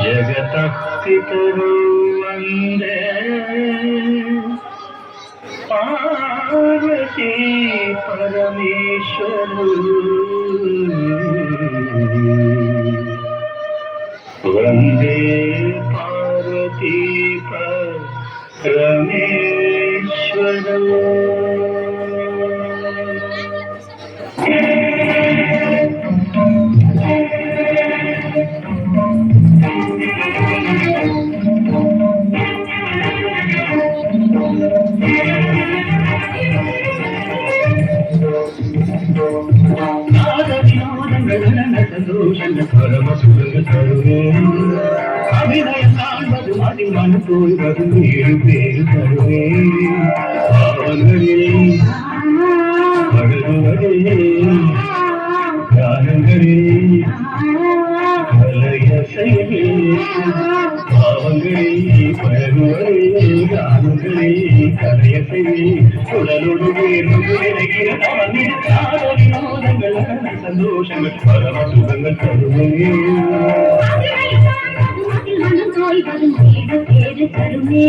जगतः पितरो वन्दे पार्वती परमेश्वरौ वन्दे पार्वती परमेश्वरौ। அபிநயம் காண்பது மதிமன் போய்வது ஏழு பேரு தருவே பாவங்களே படுகுவதே காரணங்களே கலைய செய்வே பாவங்களே பழகுவதே காரணங்களே கலைய செய்வே உடலோடு வேறு நினைக்கிற வினோதங்கள் சந்தோஷங்கள் பரம சுகங்கள் தருமே தருமே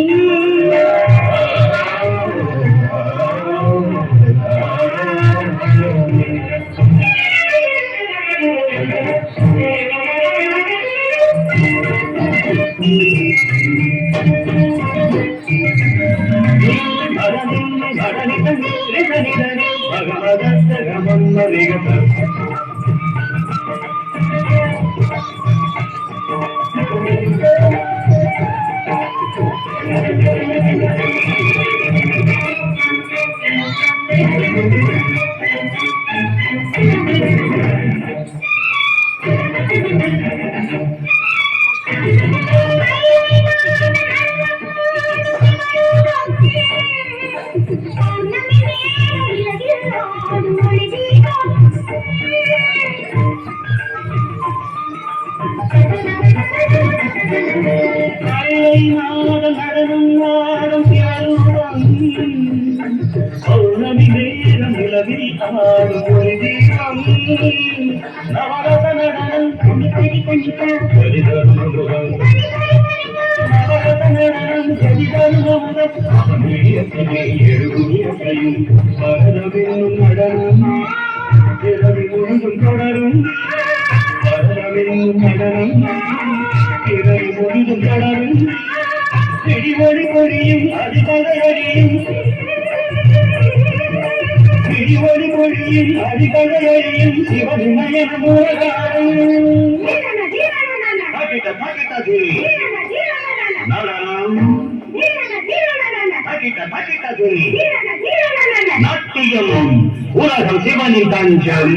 நடனம் ஆடும் பௌர்ணமி நேரம் நிலவில் ஆடும் ஒரு தீபம் நவரச நடனம் நவரச நடனம் எழுதியும் பரதமென்னும் நடனம் இரவி முழுதும் தொடரும் பரதமென்னும் நடனம் இரவி முழுதும் தொடரும் பிடிவழி பொழியும் அதிபதையறியும் பிடிவழி பொழியும் அதிபதையறியும் சிவநயன மூலகாரம் நாட்டியம் உலகம் சிவனின் தஞ்சம்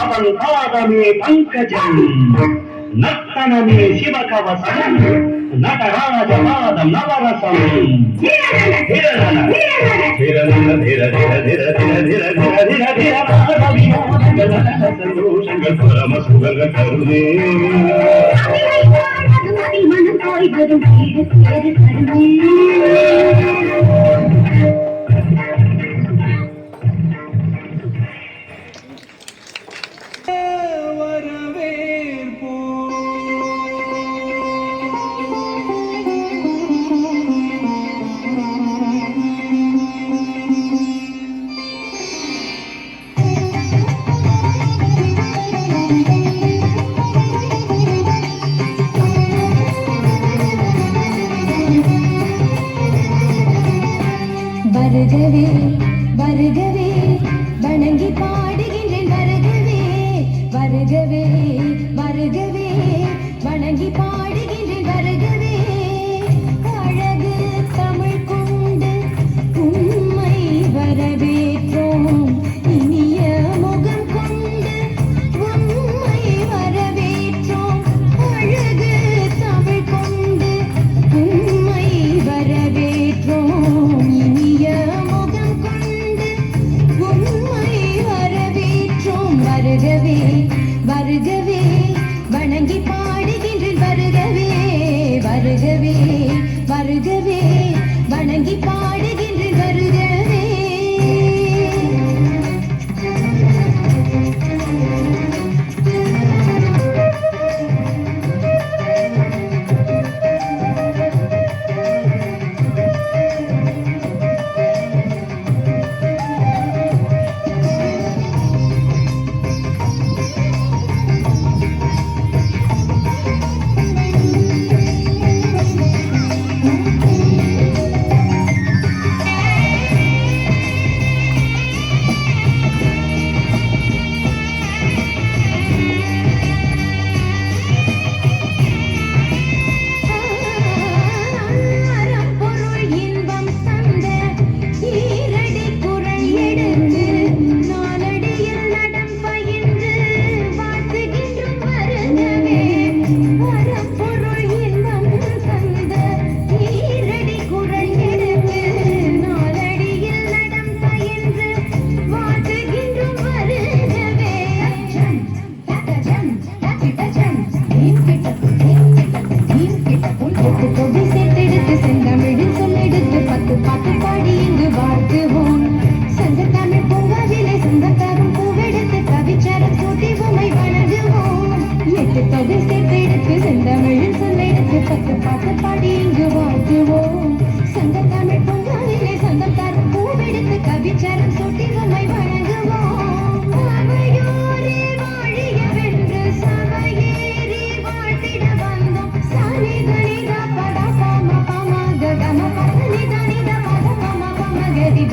அவன் பாதமே பங்கஜம் நர்த்தனமே சிவகவசம் நடராஜ பாதம் நவரசம் சந்தோஷங்கள் பரம சுகங்கள் கருணே மனம் போய் வரும் வருகவே வருகவே வணங்கி பாடுகின்றேன் வருகவே வருகவே வருகவே வணங்கி பாடுகின்றேன் வருகவே அழகு தமிழ் கொண்டு உம்மை வரவேற்றோம் இனிய முகம் கொண்டு உம்மை வரவேற்றோம் அழகு தமிழ் கொண்டு உம்மை வரவேற்றோம் வருகவே வருகவே வணங்கி பாடுகின்றேன் வருகவே வருகவே வருகவே வணங்கி பாடுகின்றேன் வருகவே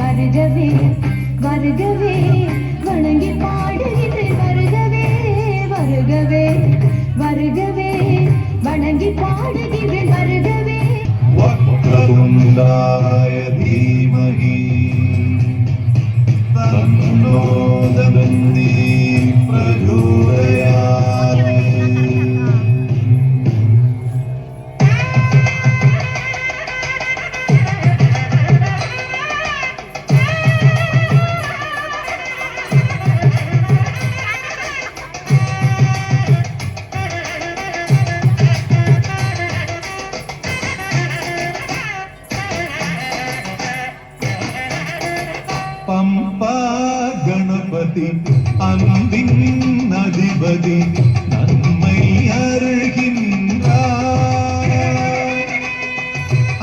வருகவே வருகவே வணங்கி பாடுகின்றேன் வருகவே வருகவே வருகவே வணங்கி பாடுகின்றேன் வருகவே வக்ரதுண்டாய தீமஹி தன்னோ தந்தி பிரச்சோதயாத் கணபதி அன்பின் அதிபதி நன்மை அருள்கின்றார்.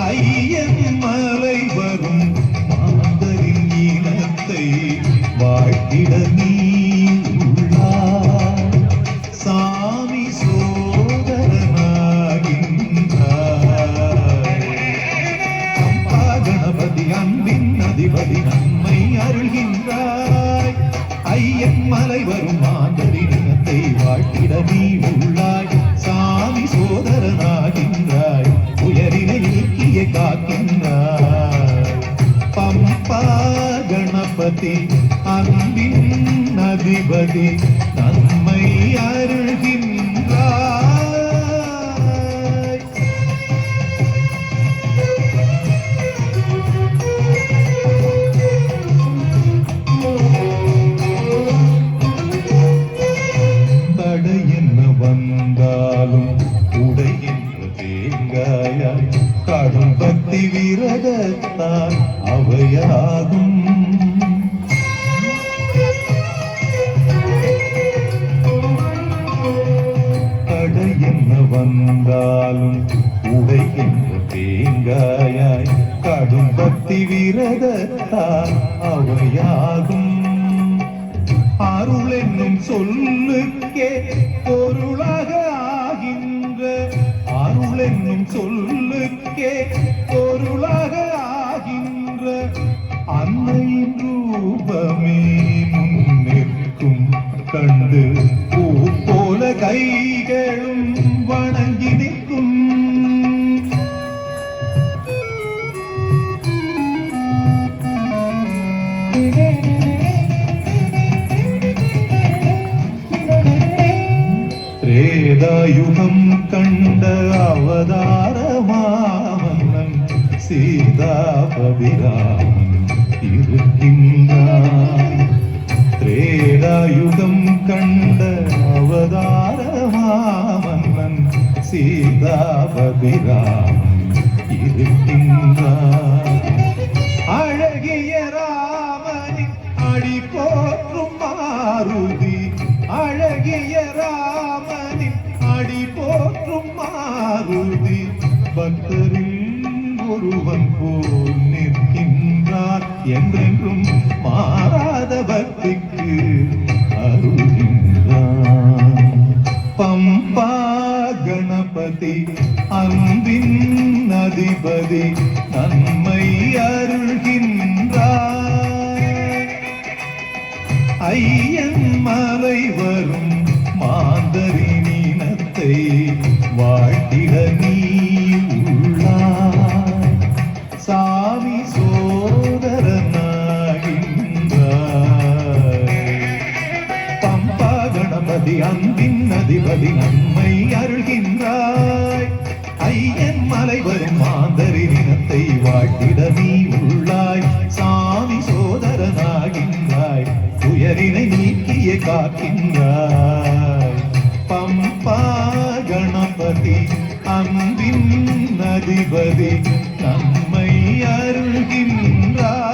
ஐயன் மலை வரும் மாந்தரின் இனத்தை வாழ்த்திட நீ உள்ளாய். சாமி சோதரனாகின்றாய். அம்பா கணபதி அன்பின் அதிபதி நன்மை அருள்கின்றாய். ஐயன் மலை வரும் மாந்தரின் இனத்தை வாழ்த்திட நீ உள்ளாய். சாமி சோதரனாகின்றாய். உயரினை நீக்கிய காக்கின்றாய். பம்பா கணபதி அன்பின் அதிபதி நன்மை அருள்கின்றாய். தடை என்ன வந்தாலும் உடைகின்ற தேங்காயாய் கடும் பக்தி விரதத்தான் அவையாகும். தடை என்ன வந்தாலும் உடைகின்ற தேங்காயாய் கடும் பக்தி விரதத்தான் அவையாகும். அருள் என்னும் சொல்லுக்கே பொருளாக ஆகின்ற அருள் என்னும் சொல்லுக்கே பொருளாக ஆகின்ற அன்னையின் ரூபமே முன்னிற்கும் கண்டு பூ போல கைகளும் வணங்கி நிற்கும். திரேதாயுகம் கண்ட அவதாரமாமன்னன் சீதாபதிராமன் இருக்கின்றான். திரேதாயுகம் கண்ட அவதாரமாமன்னன் சீதாபதிராமன் இருக்கின்றான். அழகிய ராமனின் அடி போற்றும் மாருதி அழகிய ராமனின் அடி போற்றும் மாருதி பக்தரில் ஒருவன் போல் நிற்கின்றார். என்றென்றும் மாறாத பக்திக்கு அருள்கின்றான். பம்பா கணபதி அன்பின் அதிபதி நன்மை அருள்கின்றார். ஐயன் மலை வரும் மாந்தரின் இனத்தை வாழ்த்திட நீ உள்ளாய். சாமி சோதரனாகின்றாய். பம்பா கணபதி அன்பின் அதிபதி நன்மை அருள்கின்றாய். ஐயன் மலை வரும் மாந்தரின் இனத்தை வாழ்த்திட நீ உள்ளாய். சாமி சோதரனாகின்றாய். உயரினை நீக்கிய காக்கின்றாய். பம்பா கணபதி அன்பின் அதிபதி நன்மை அருள்கின்றாய்.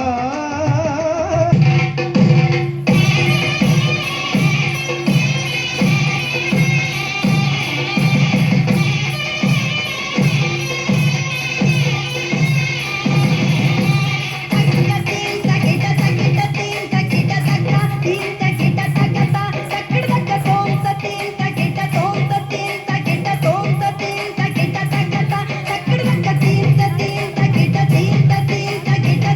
தக்கிட்ட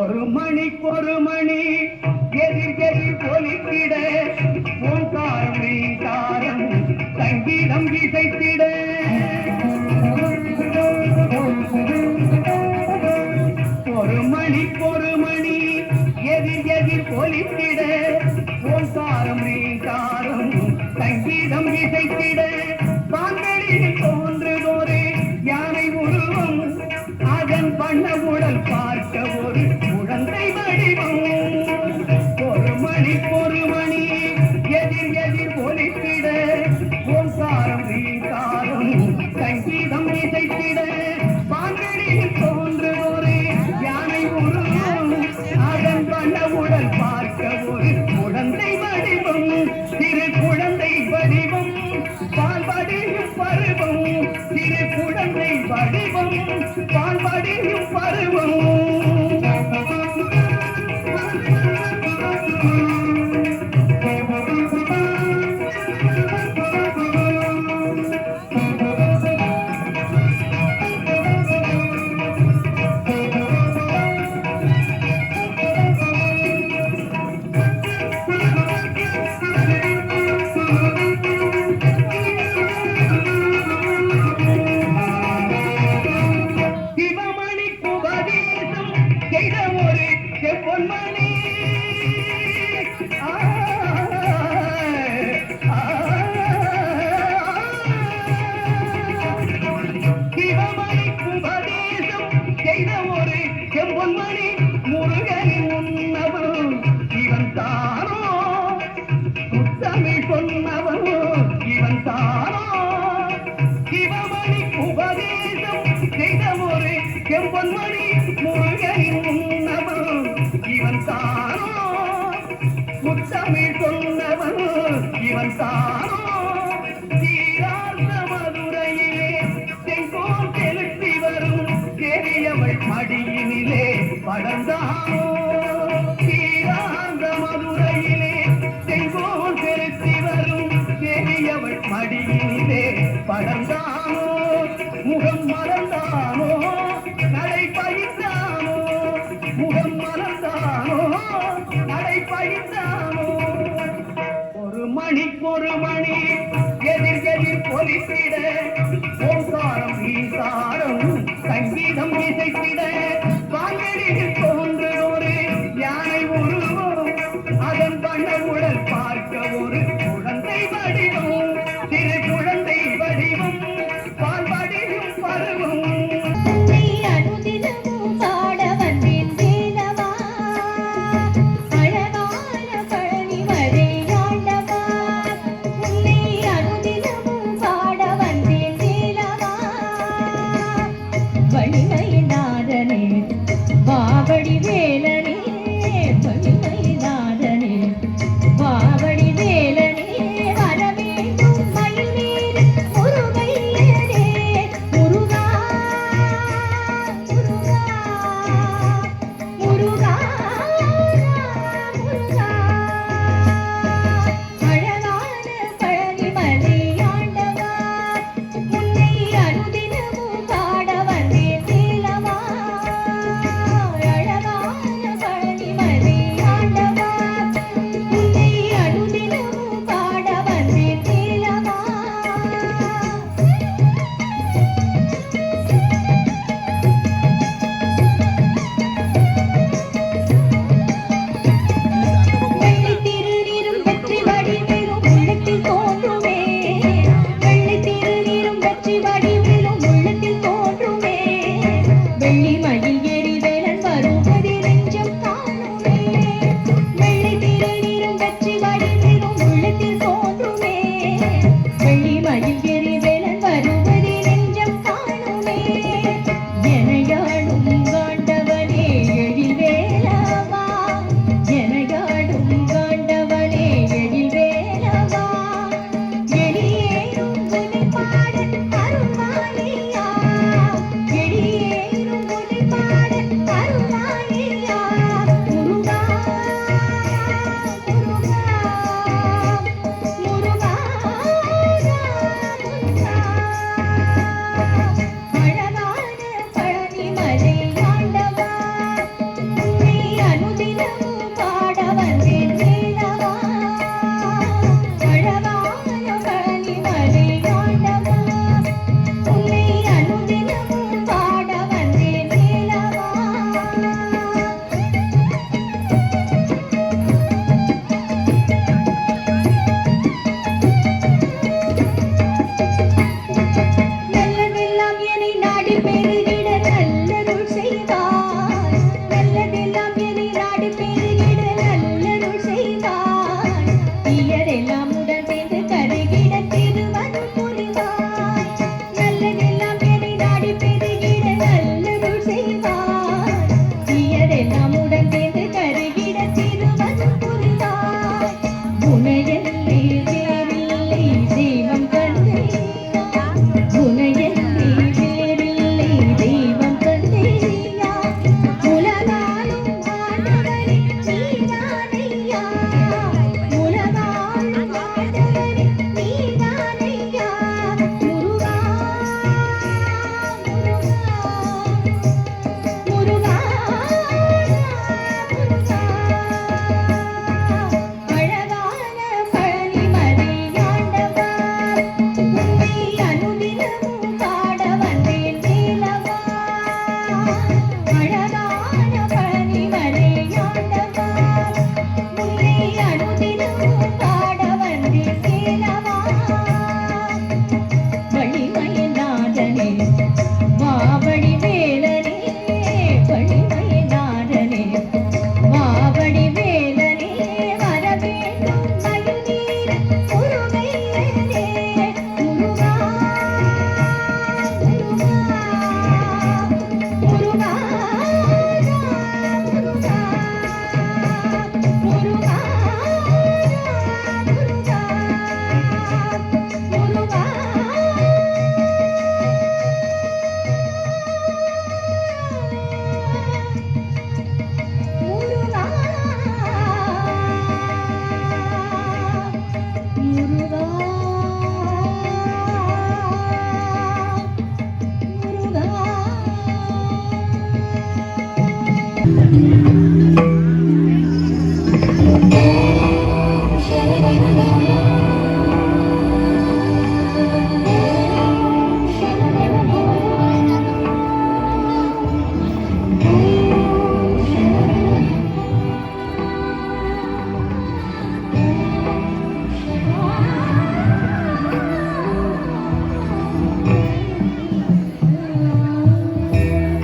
ஒரு மணி எதிர் எதிர் ஒலித்திட ஓங்காரம் ரீங்காரம் சங்கீதம் இசைத்திட ஒரு மணி எதிர் எதிர் ஒலித்திட ஓங்காரம் ரீங்காரம் சங்கீதம் இசைத்திட வான்வெளியில் தோன்றுதொரு யானை உருவம் அதன் பண்ண உடல் பார்க்க ஒரு குழந்தை வடிவம் ஒரு மணி எதிர் எதிர் ஒலித்திட ஓங்காரம் ரீங்காரம் சங்கீதம் இசைத்திட வான்வெளியில் தோன்றுதொரு யானை உருவம் அதன் பண்ண உடல் பார்க்க ஒரு குழந்தை வடிவம் திரு குழந்தை வடிவம் பால்படியும் பருவம் திரு குழந்தை வடிவம் பால்படியும் பருவம் பொன்மணி சிவமணிக்கு உபதேசம் செய்த ஒரு செம்பொன்மணி முருகனின் உன்னவன் இவன் தானோ முத்தமிழ் சொன்னவன் இவன் தானோ சிவமணிக்கு உபதேசம் செய்த ஒரு செம்பொன்மணி முருகனின் உன்னவன் இவன் தானோ முத்தமிழ் சொன்னவன் இவன் தானோ தீரார்ந்த மதுரையிலே செங்கோல் செலுத்தி வரும் பெரியவள் மடியினிலே படர்ந்தானோ தீரார்ந்த மதுரையிலே செங்கோல் செலுத்தி வரும் பெரியவள் மடியினிலே படர்ந்தானோ முகம் மறந்தானோ நடை பயின்றானோ முகம் மறந்தானோ நடை பயின்றானோ ஒரு மணி எதிர் எதிர் பொலித்திட ஓங்காரம் ரீங்காரம் சங்கீதம் இசைத்திட வான்வெளியில் தோன்றுதொரு யானை உருவம் அதன் பண்ண உடல் பார்க்க ஒரு குழந்தை வடிவம் திரு குழந்தை வடிவம் பால்படியும் பருவம் உன்னை அனுதினமும் பாட வந்தேன் வேலவா அழகான பழனி மலை ஆண்டவா உன்னை அனுதினமும் பாட வந்தேன் வேலவா வலிமையினாதன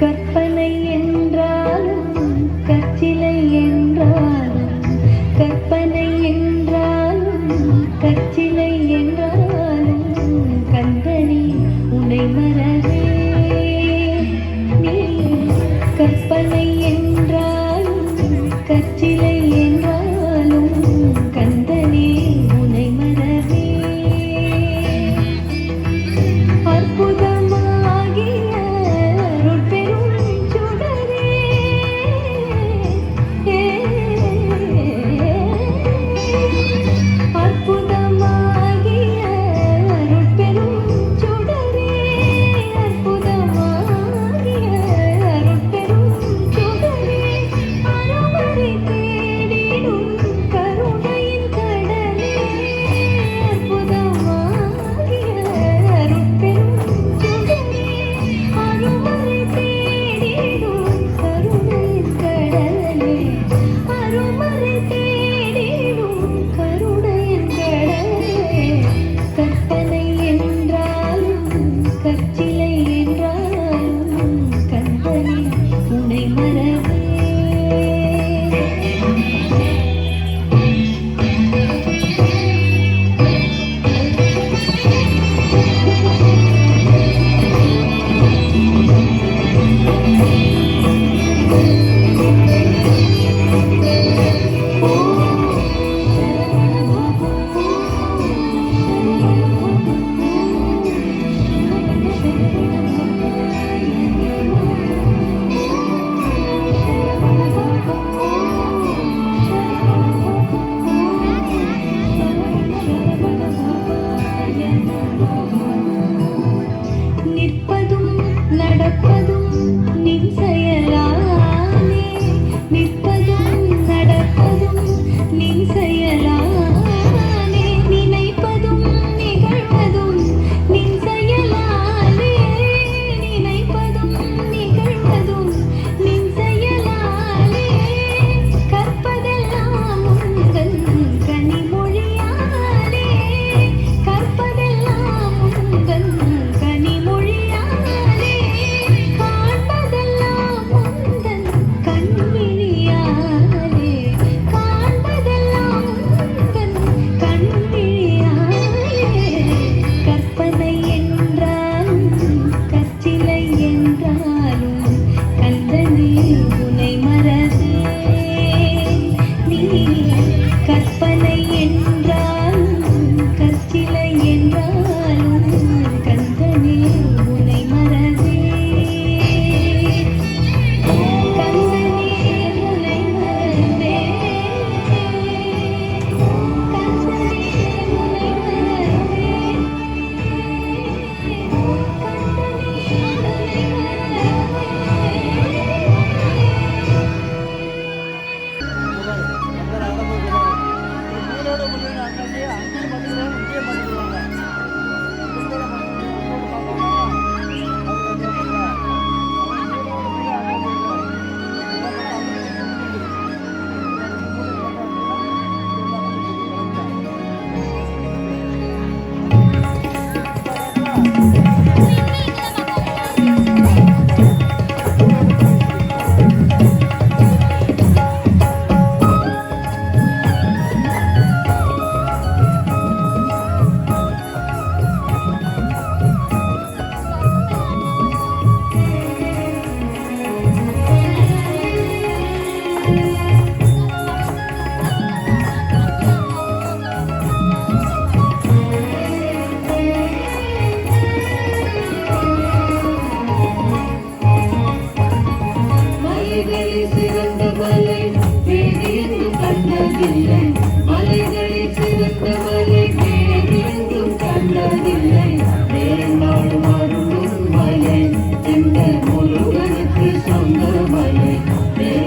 கற்பனை என்றாலும் கற்சிலை என்றாலும் கற்பனை என்றாலும் கற்சிலை என்றாலும் கந்தனி உனை மறவே நீ கற்பனை என்றாலும் கற்சிலை என்றாலும் கந்தனி உனை மறவே அற்புதமாகிய அருட்பெரும் சுடரே அற்புதமாகிய அருட்பெரும் சுடரே அற்புதமாகிய அருட்பெரும் சுடரே அருமறை தேடிடும் கருணையின் கடலே அற்புதமாகிய அருட்பெரும் சுடரே அருமறை தேடிடும் கருணையின் கடலே அருமறை தேடிடும் கருணையின் கடலே கற்பனை என்றாலும் கற்சிலை என்றாலும் கந்தனி உனை மறவே நிற்பதும் நடப்பதும் நின் செயலானே நிற்பதும் நடப்பதும் நின் செயலானே நினைப்பதும் நிகழ்வதும் நின் செயலானே நினைப்பதும் நிகழ்வதும் நின் செயலானே கற்பதெல்லாம் உந்தன் கனிமொழியாலே கற்பதெல்லாம் உந்தன் கனிமொழியாலே காண்பதெல்லாம் உந்தன் கண்விழியாலே காண்பதெல்லாம் உந்தன் கண்விழியாலே கற்பனை என்றாலும் கற்சிலை என்றாலும் கந்தனி உனை மறவே நீ கற்பனை என்றாலும் கற்சிலை என்றாலும் கந்தனி உனை மறவே கந்தனி உனை மறவே கந்தனி உனை மறவே மலைகளில் சிறந்த மலை வேறெங்கும் கண்டதில்லை மலைகளில் சிறந்த மலை வேறெங்கும் கண்டதில்லை வேறாடும் அருளும் மலை எங்கள் முருகனுக்கு சொந்த மலை வேற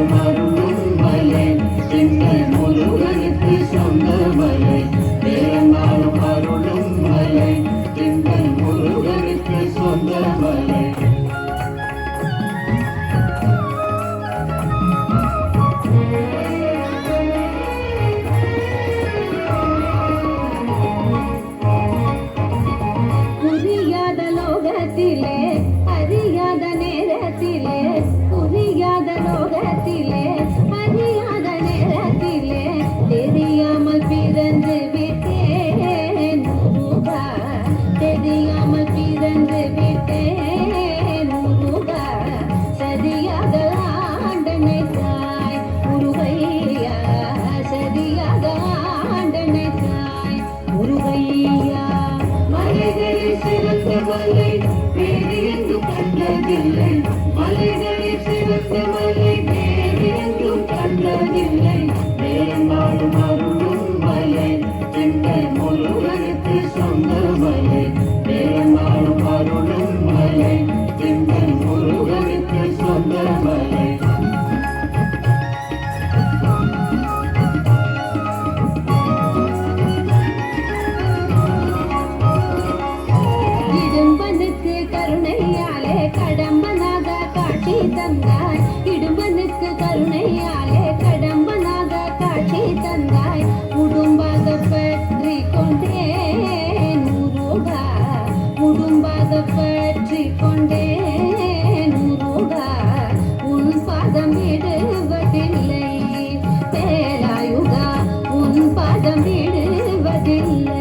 பெரும்பாலும் அருளும் மலை எங்கள் முருகனுக்கு சொந்த மலை பெரும்பாலும் அருளும் மலை எங்கள் முருகனுக்கு சொந்த மலை புரியாத லோகத்திலே அறியாத நேரத்திலே புரியாத லோகத்திலே அறியாத நேரத்திலே தெரியாமல் பிறந்து விட்டேன் முருகா தெரியாமல் பிறந்து விட்டேன் முருகா சரியாக ஆண்டனை தாய் முருகையா சரியாக ஆண்டனை தாய் முருகையா மலைகளில் சிறந்த மலை வேறு எங்கும் கண்டதில்லை மலைகளில் சிறந்த மலை வேறு எங்கும் கண்டதில்லை பெரும்பாலும் அருளும் மலை எங்கள் முருகனுக்கு சொந்த மலை பெரும்பாலும் அருளும் மலை எங்கள் முருகனுக்கு சொந்த மலை இடும்பனுக்கு கருணையாலே கடம்பனாக காட்சி தந்தாய் இடும்பனுக்கு கருணையாலே கடம்பனாக காட்சி தந்தாய் உடும்பாக பற்றி கொண்டேன் முருகா உடும்பாக பற்றி கொண்டேன் முருகா உன் பாதம் விடுவதில்லை வேலாயுகா உன் பாதம் விடுவதில்லை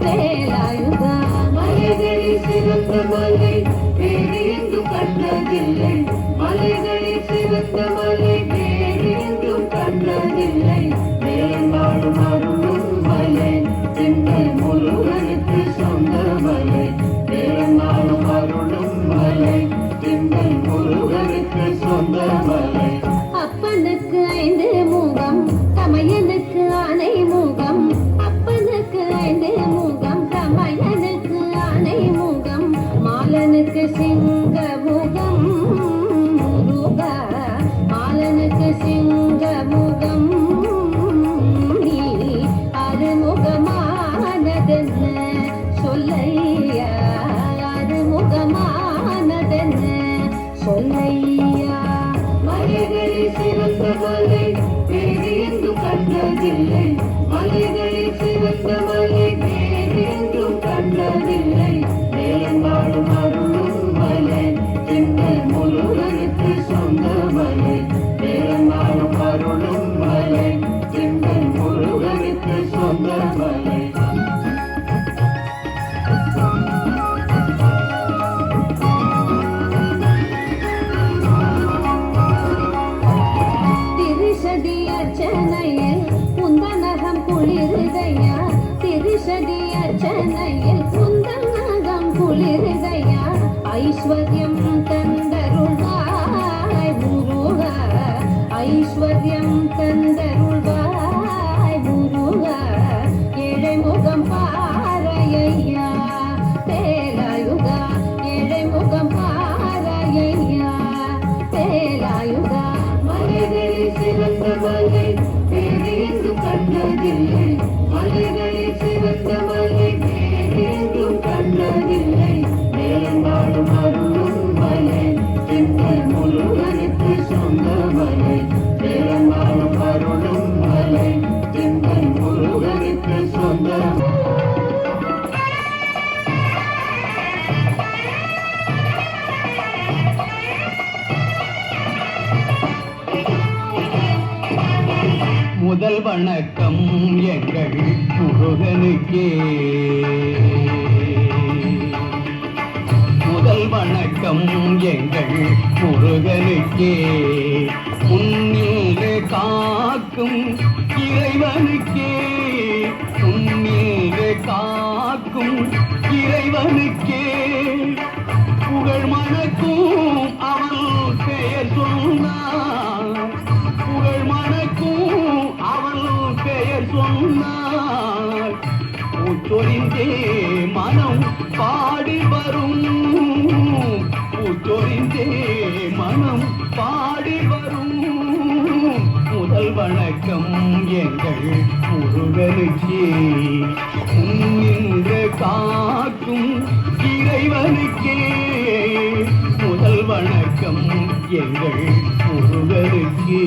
வேலாயுகா மலைகளில் சிறந்த மலை வேறு எங்கும் கண்டதில்லை மலைகளில் சிறந்த மலை வேறு எங்கும் கண்டதில்லை பெரும்பாலும் அருளும் மலை எங்கள் முருகனுக்கு சொந்த மலை பெரும்பாலும் அருளும் மலை எங்கள் முருகனுக்கு சொந்த மலை அப்பனுக்கு 5 முகம் தமையனுக்கு ஆனை முகம் அப்பனுக்கு 5 முகம் தமையனுக்கு ஆனை முகம் மாலனுக்கு சிங்க முகம் முருகா மாலனுக்கு சிங்க முகம் நீ அறுமுகமானதென்ன சொல்லையா அறுமுகமானதென்ன சொல்லையா மலைகளில் சிறந்த மலை வேறு எங்கும் கண்டதில்லை மலைகளில் சிறந்த மலை வேறு எங்கும் கண்டதில்லை பெரும்பாலும் அருளும் மலை எங்கள் முருகனுக்கு சொந்த மலை பெரும்பாலும் அருளும் மலை எங்கள் முருகனுக்கு சொந்த மலை திரிசதி அர்ச்சனையில் குந்தனகம் குளிர்தையா திரிசதி அர்ச்சனையில் குந்தனகம் குளிர்தையா ஐஸ்வர்யம் தந்தருள்வாய் முருகா ஐஸ்வர்யம் தந்தருள்வாய் முருகா ஏழை முகம் பாரையா வேலாயுகா ஏழை முகம் பாரையா வேலாயுகா மலைகளில் சிறந்த மலை வேறு எங்கும் கண்டதில்லை மலைகளில் சிறந்த மலை வேறு எங்கும் கண்டதில்லை பெரும்பாலும் அருளும் மலை எங்கள் முருகனுக்கு சொந்த மலை பெரும்பாலும் அருளும் மலை எங்கள் முருகனுக்கு சொந்த முதல் வணக்கம் எங்கள் முருகனுக்கே முதல் வணக்கம் எங்கள் முருகனுக்கே உன்னிலே காக்கும் இறைவனுக்கே உன்னிலே காக்கும் இறைவனுக்கே புகழ் மணக்கும் அவன் பெயர் சொன்னான் புகழ் மணக்கும் அவன் பெயர் சொன்னான் பூச்சொரிந்தே மனம் பாடி வரும் பூச்சொரிந்தே மனம் பாடி வரும் வணக்கம் எங்கள் முருகனுக்கே நின்று காக்கும் இறைவனுக்கே முதல் வணக்கம் எங்கள் முருகனுக்கே.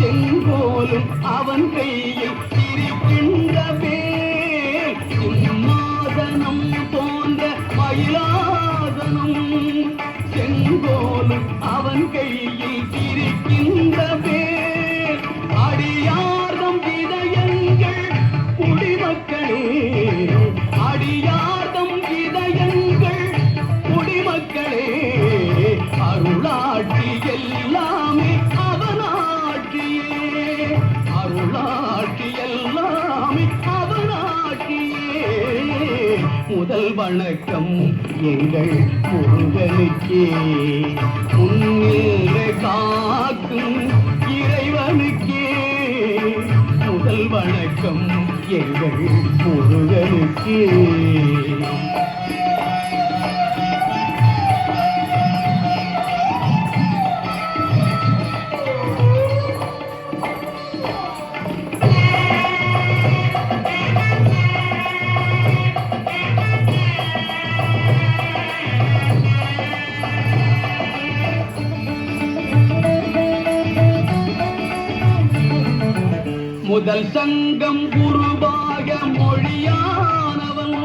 செங்கோலும் அவன் கையில் இருக்கின்ற வேல் சிம்மாசனம் போன்ற மயிலாசனம் செங்கோலும் அவன் கையில் இருக்கின்ற வேல் அடியார்தம் இதயங்கள் குடிமக்களே அடியார்தம் இதயங்கள் குடிமக்களே அருளாட்சி எல்லாமே அருளாட்சி எல்லாமே அவனாட்சியே முதல் வணக்கம் எங்கள் முருகனுக்கே முன்னின்று காக்கும் இறைவனுக்கே முதல் வணக்கம் எங்கள் முருகனுக்கே. முதல் சங்கம் குருவாக மொழியானவன்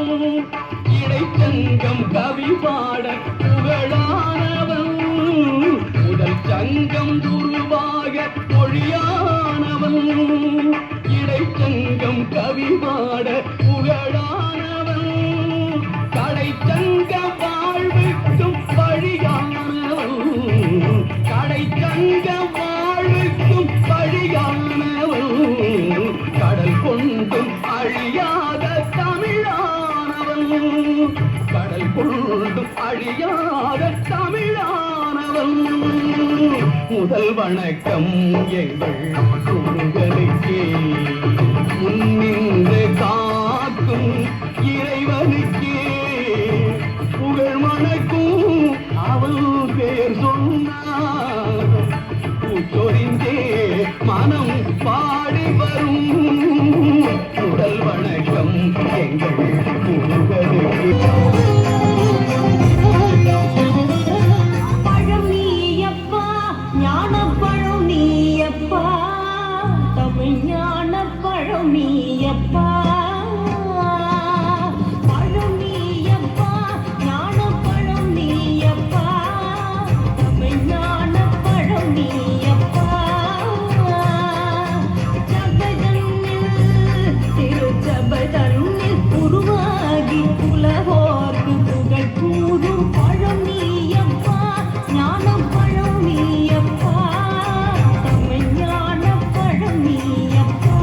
இடைச்சங்கம் கவி பாட புகழானவன் முதல் சங்கம் குருவாக மொழியானவன் இடைச்சங்கம் கவி பாட புகழானவன் கடைச்சங்க வாழ்வுக்கும் வழியானவன் கடைச்சங்க வாழ்வுக்கும் வழியானவன் கடல் கொண்டும் அழியாத தமிழானவன் கடல் கொண்டும் அழியாத தமிழானவன் முதல் வணக்கம் எங்கள் முருகனுக்கே முன்னின்று காக்கும் இறைவனுக்கே புகழ் மணக்கும் அவள் பேர் சொன்னார் பூச்சொரிந்தே மனம் பாடி வரும் உடல் வணக்கம் எங்கள் முருகனுக்கு. பழம் நீயப்பா ஞானப்பழம் நீயப்பா தமிழ் ஞானப்பழம் நீயப்பா பழம் நீயப்பா ஞானப்பழம் நீயப்பா தமிழ் ஞானப்பழம் நீயப்பா திருச்சபதன்னில் உருவாகி உலகோர்க்கு புகழ் கூடும் பழம் நீயப்பா ஞானம் பழம் நீயப்பா தமிழ் ஞான பழம் நீயப்பா.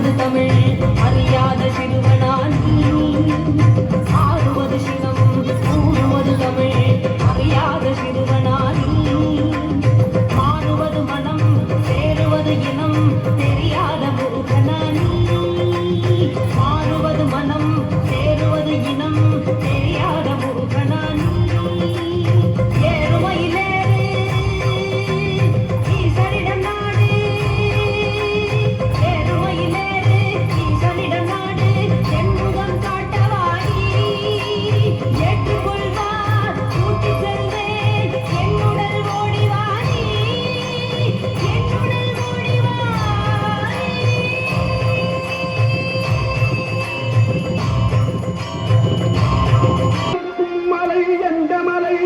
ஆடுவது தமிழ் அறியாத சிறுவனானி ஆடுவது சினம் கூடுவது தமிழ் அறியாத சிறுவனானி மாறுவது மனம் சேருவது இனம் தெரியாத முருகனானி மாறுவது மனம் சேருவது இனம் தெரியாத முருகனானி ஏறுமையிலேறு ஈசனிடம் நாடு ஏறுமையிலேறு ஈசனிடம் நாடு செண்முகம் காட்டவாடி ஏற்றுக்கொள்வார் கூட்டி செல்வேன் என்னுடல் ஓடிவாடி என்னுடல் ஓடிவாடி மலை எந்த மலை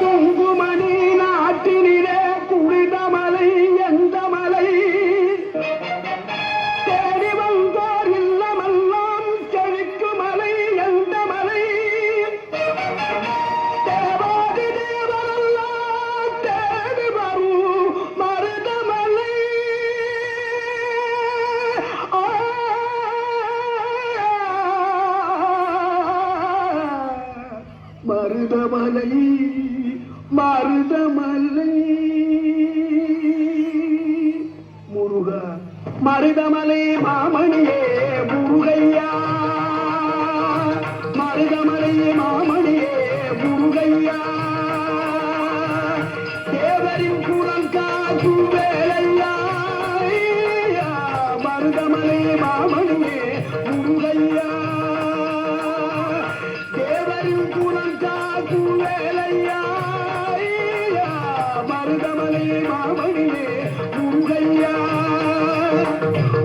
தொங்குமணி நாட்டினிலே குளித மலை எந்த மலை தேடி வந்தோர் இல்லமெல்லாம் செழிக்கு மலை எந்த மலை தேவாதி தேவரெல்லாம் தேடி வரும் மருதமலை மருதமலை மருதமலை முருகா மருதமலை மாமணியே முருகையா மருதமலை மாமணியே முருகையா தேவரின் குலம் காக்கும் வேலையா மருதமலை மாமணியே முருகையா தேவரின் குலம் காக்கும் வேலையா மருதமலை மாமணியே முருகையா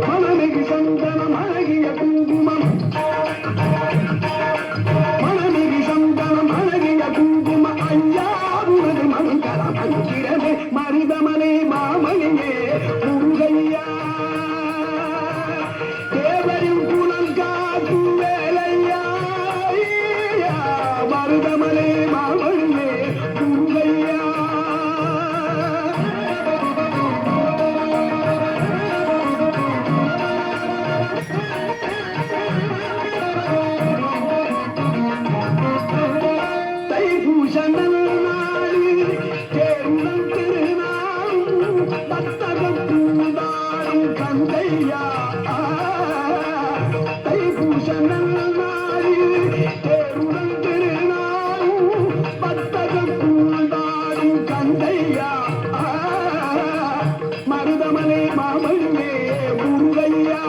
மனமிகு சந்தனம் அழகிய குங்குமம் மனமிகு சந்தனம் அழகிய குங்குமம் ஐயா உனது மங்களம் அங்கிறதே மருதமலை மாமணியே முருகையா தேவரின் குலம் காக்கும் வேலையா மருதமலை மாமணியே முருகையா தைப்பூச நன்னாளி தேருடன் திருநாளும் பத்தகம் பூந்தாடும் கந்தையா தைப்பூச நன்னாளி தேருடன் திருநாளும் பத்தகம் பூந்தாடும் கந்தையா மருதமலை மாமணியே முருகையா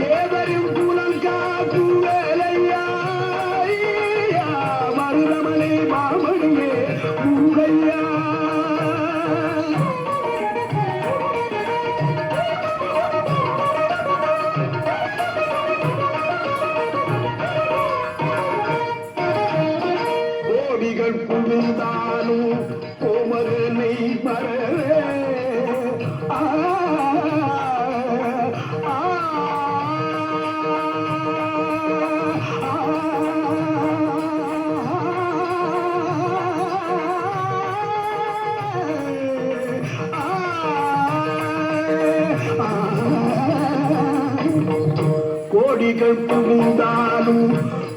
தேவரின் குலம் காக்கும் வேலையா மருதமலை மாமணியே முருகையா கோடிகள் புகுந்தாலும் கோமகனை மறவே ஆ ஆ கோடிகள் புகுந்தாலும்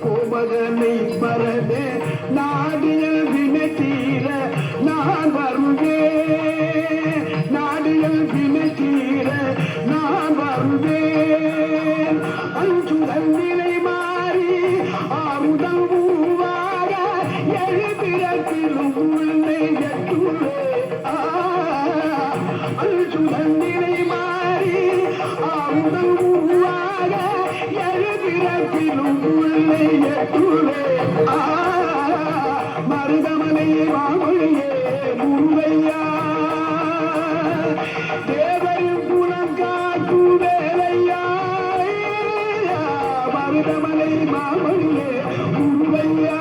கோமகனை மறவே நாடியல் வினை தீர நான் வருவேன் நாடியல் வினை தீர நான் வருவேன் அஞ்சுதல் நிலை மாறி ஆறுதல் உருவாக எழுபிறத்திலும் உள்ளே எட்டுள்ளே அஞ்சுதல் நிலை மாறி ஆறுதல் உருவாக எழுபிறத்திலும் உள்ளே எட்டுள்ளே மருதமலை மாமணியே முருகையா தேவரின் குலம் காக்கும் வேலையா மருதமலை மாமணியே முருகையா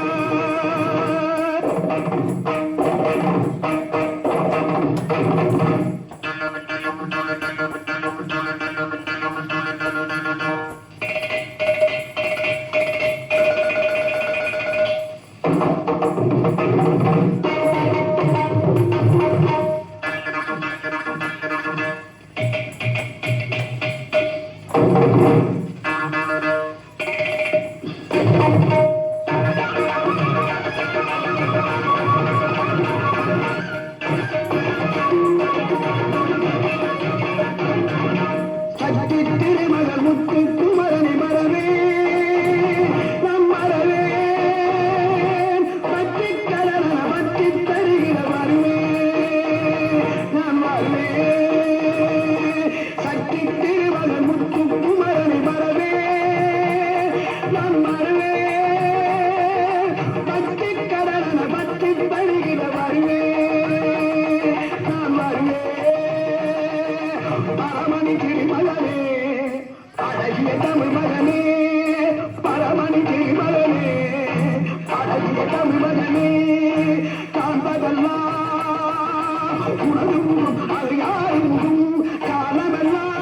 உனது முகம் அது யார் முகம் காலமெல்லாம்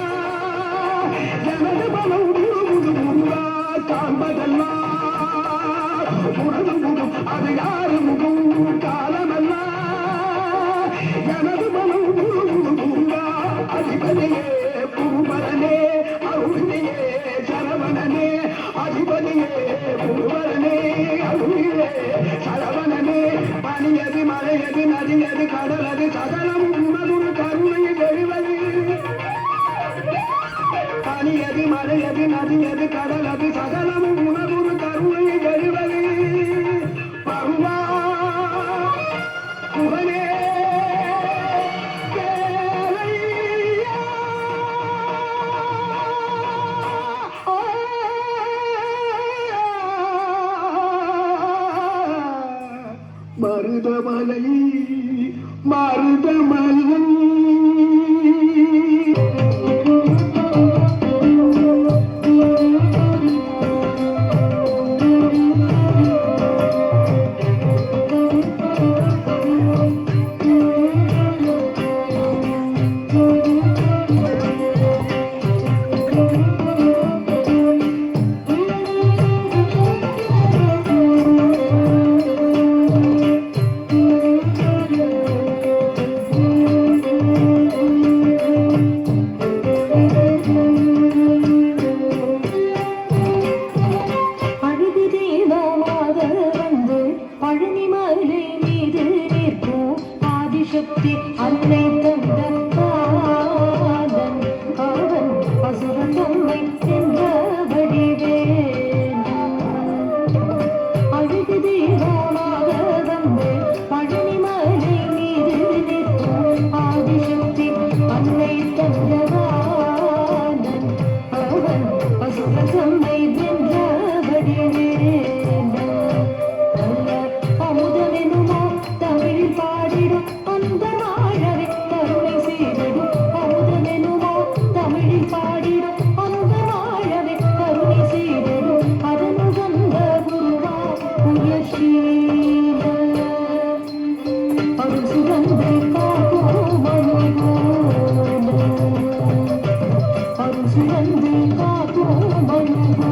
எனது மனம் முழுமுது முருகா காண்பதெல்லாம் உனது முகம் அது யார் முகம் காலமெல்லாம் எனது மனம் முழுமுது முருகா அதிபதியே புருவரனே அருளியே சரவணனே அதிபதியே புருவரனே அருளியே சரவணனே பனியது மலையது நதியது கடலது சகலம் உனதுரு கருணை வெளிவது பனியது மலையது நதியது கடலது சகலம் உனதுரு கருணை வெளிவது பருவா புகழே மருதமலை மருதமலை அழகு தெய்வமாக வந்து பழனிமலை மீது நிற்கும் ஆதிசக்தி அன்னை தந்த காதன் அவன் அசுர தம்மை சென்ற வடிவேன் அழகு தெய்வமாக வந்து பழனிமலை மீது நிற்கும் ஆதிசக்தி அன்னை தந்த காதன் அவன் அசுர தம்மை வென்ற அமுதமெனுமோ தமிழில் பாடிடும் அந்த வாழவே கருணை செய்திடும் அமுதமெனுமோ தமிழில் பாடிடும் அந்த வாழவே கருணை செய்திடும் அதனுகந்த குருவா புயசீல அருள் சுகந்தை காக்கும் மனுகோல அருள் சுகந்தை காக்கும் மனுகோல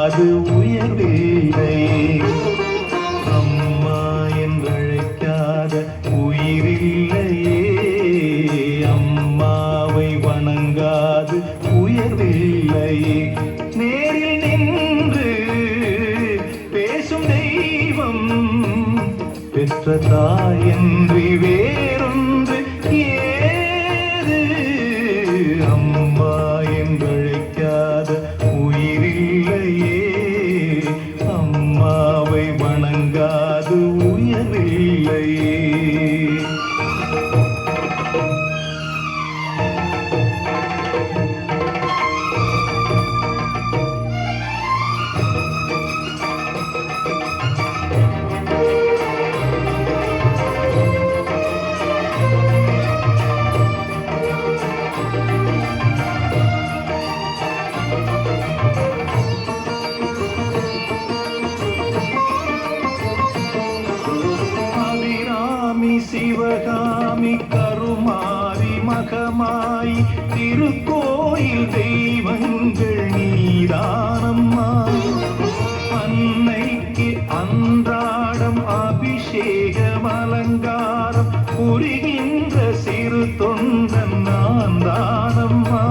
வணங்காது உயர்வில்லையே. அம்மா என்றழைக்காத உயிரில்லையே. அம்மாவை வணங்காது உயர்வில்லையே. நேரில் நின்று பேசும் தெய்வம் பெற்ற தாயன்றி வேறொன்று ஏது. அம்மா என்றழைக்காத உயிரில்லையே. அம்மாவை வணங்காது உயர்வில்லையே. சிவகாமி கருமாரி மகமாய் திருக்கோயில் தெய்வங்கள் நீதானம்மா. அன்னைக்கு அன்றாடம் அபிஷேகம் அலங்காரம் புரிகின்ற சிறு தொண்டன் நான் தானம்மா.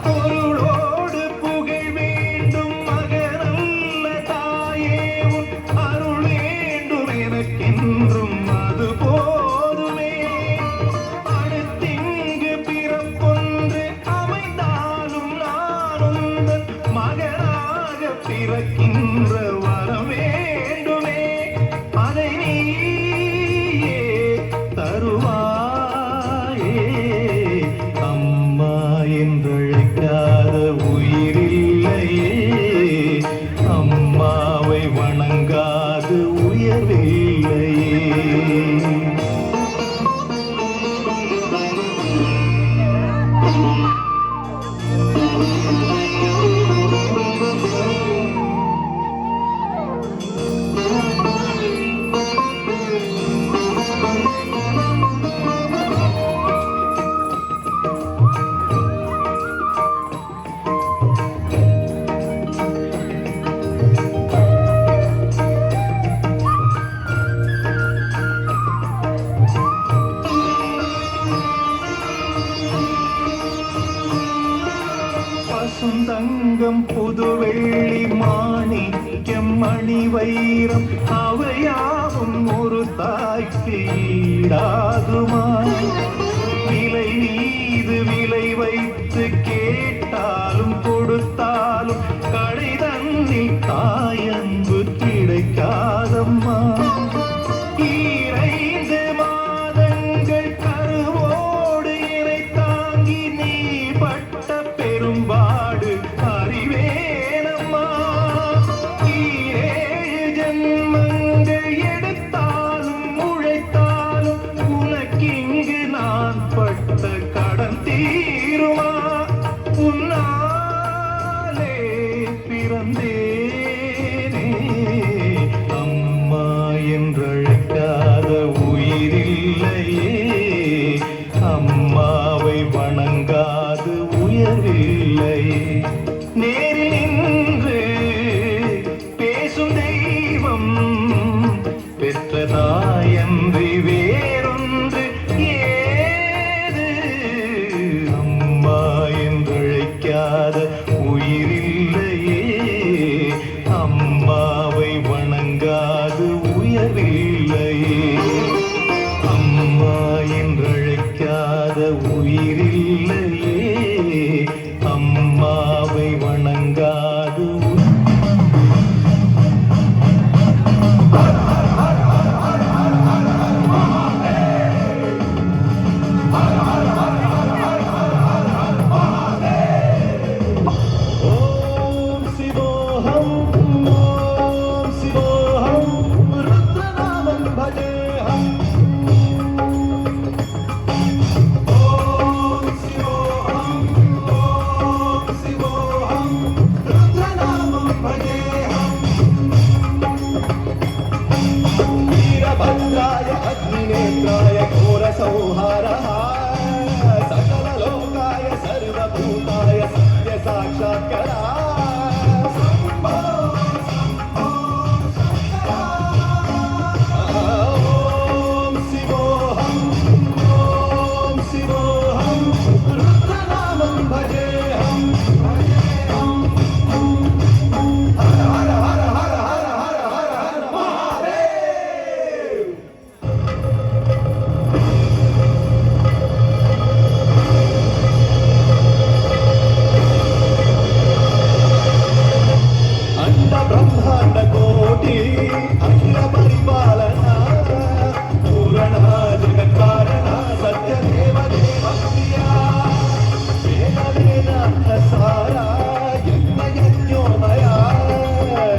பொருளோடு புகழ் வேண்டும் மகனல்ல தாயே, உன் அருள் வேண்டும் எனக்கென்றும் அது போதுமே. அடுத்திங்கு பிறப்பொன்று அமைந்தாலும் நான் உந்தன் மகனாக பிறக்கின்ற வரம் வேண்டுமே. அதை நீயே தருவாயே. அம்மா என்றழைக்காத உயிரில்லையே. அம்மாவை வணங்காது உயர்வில்லையே. பசுந்தங்கம் புதுவெள்ளி மாணிக்கம் மணி வைரம் அவையாவும் ஒரு தாய்க்கு ஈடாகுமா. விலை மீது விலை வைத்து கேட்டாலும் கொடுத்தாலும் கடை தன்னில் தாயன்பு கிடைக்காதம்மா. ஈரைந்து மாதங்கள் கருவோடு இறை தாங்கி நீ பட்ட பெரும்பாடு அறிவேனம்மா. ஈரேழு ஜன்மங்கள் எடுத்தாலும் உழைத்தாலும் உனக்கிங்கு நான் பட்ட கடன் தீருமா. உன்னாலே பிறந்தேனே. அம்மா என்றழைக்காத உயிரில்லையே. அம்மாவை வணங்காது உயர்வில்லையே. நேரில் நின்று பேசும் தெய்வம் பெற்ற தாயன்றி வேறொன்று ஏது. அம்மா என்றழைக்காத உயிரில்லையே. அம்மாவை வணங்காது உயர்வில்லையே. அம்மா என்றழைக்காத உயிரில்லையே. அம்மாவை வணங்காது ஓம் சிவோஹம் ஓம் சிவோஹம் ருத்ரநாமம் பஜேஹம். ஓம் சிவோஹம் ஓம் சிவோஹம் ருத்ரநாமம் பஜேஹம். வீரभद्राय अग्निनेत्राय घोरसंहारः सकललोकाय सर्वभूताय सत्य साक्षात्करा. मूर्ति अखिल परिपालना पूर्ण जगत्कारण सत्यदेव देवप्रिया वेद वेदांत सारा यज्ञ यज्ञोमया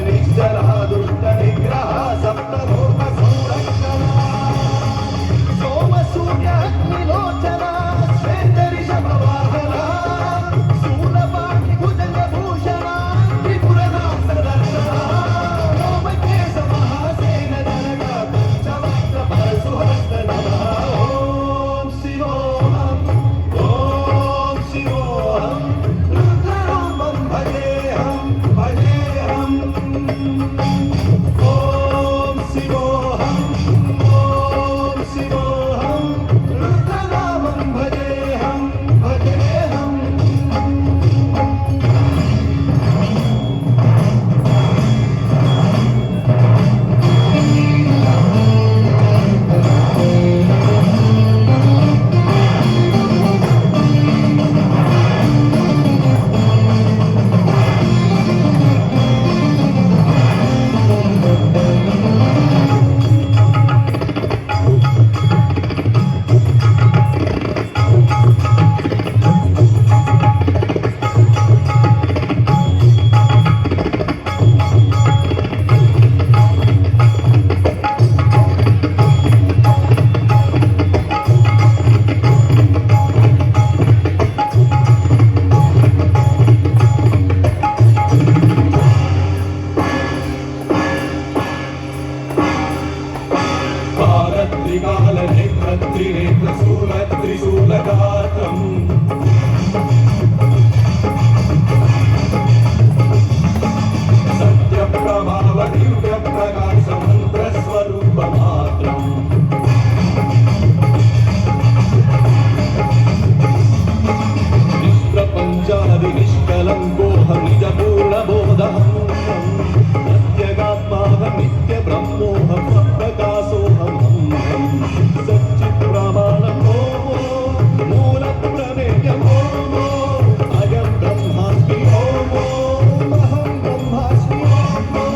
निश्चला दुष्ट निग्रह सप्तलोक संरक्षणा सोम सूर्य अग्निलोचना श्वेत ऋषभ वाहना शूलपाणि भुजंग भूषणा त्रिपुरनाथ दर्शना ओम केश महासेन जनक पंचवक्त्र परशुहस्त नमः ओम शिवोऽहं रुद्ररूपं भजेऽहं ओम शिवोऽहं रुद्रनामं भजेऽहं त्रिकाल नेत्र त्रिनेत्र शूल त्रिशूलगात्रम् सत्य प्रभाव दिव्य प्रकाश मंत्र स्वरूप मात्रम् निष्ठ पंचादि निष्कलंकोऽहं निज पूर्ण बोधहम् प्रत्यगात्माहं नित्य ब्रह्मोऽहं प्रकाशोऽहं सच्चित् प्रमाणमो मूल प्रमेयमो अयं ब्रह्मास्मि ओमो अहं ब्रह्मास्मि ओमो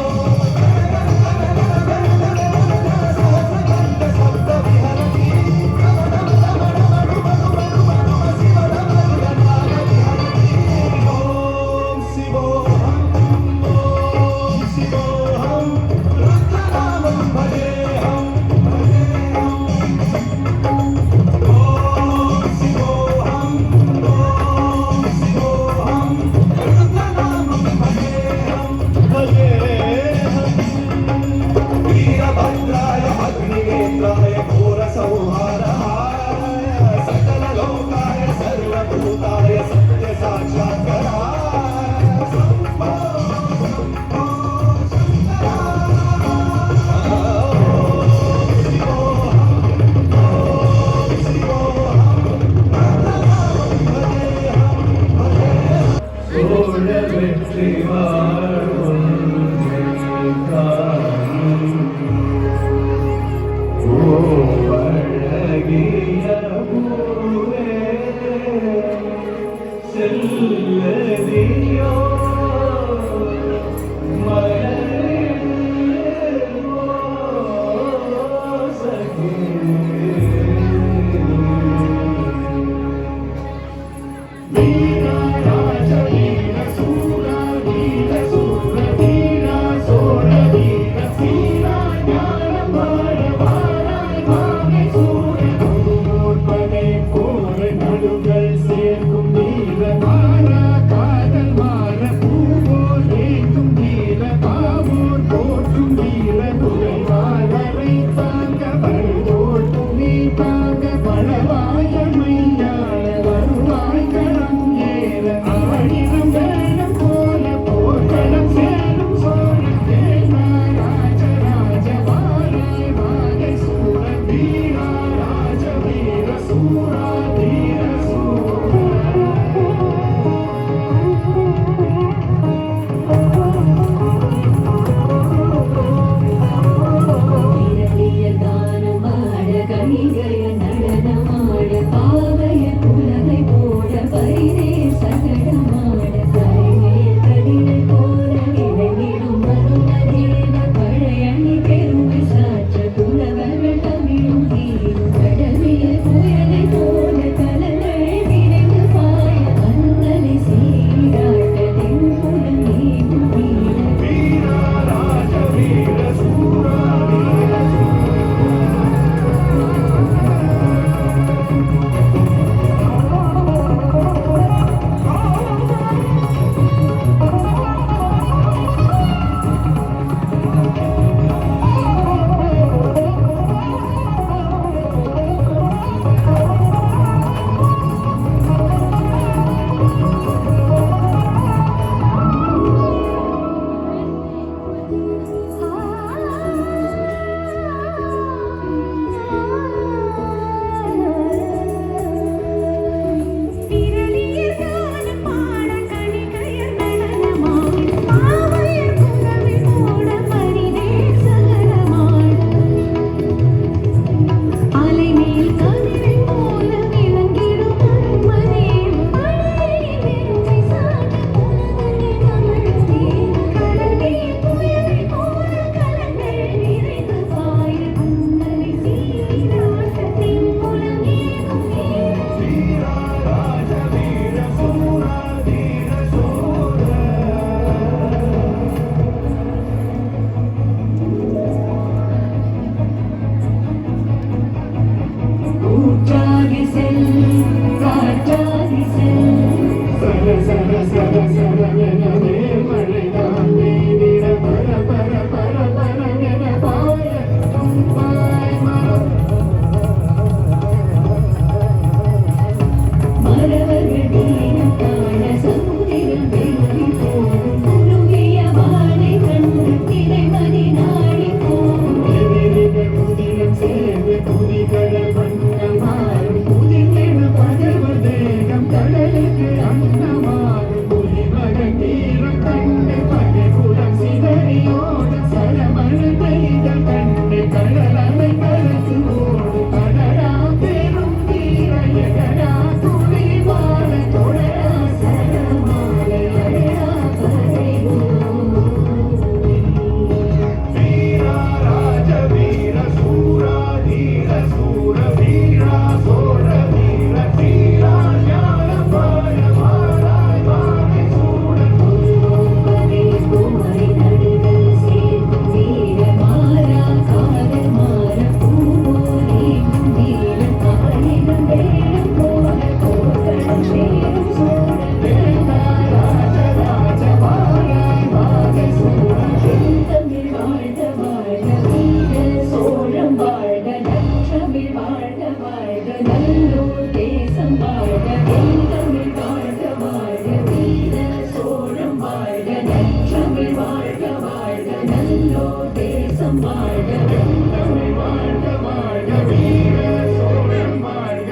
நல்லோர் தேசம் வாழ்க தமிழ் வாழ்க வாழ்க வீர சோழன் வாழ்க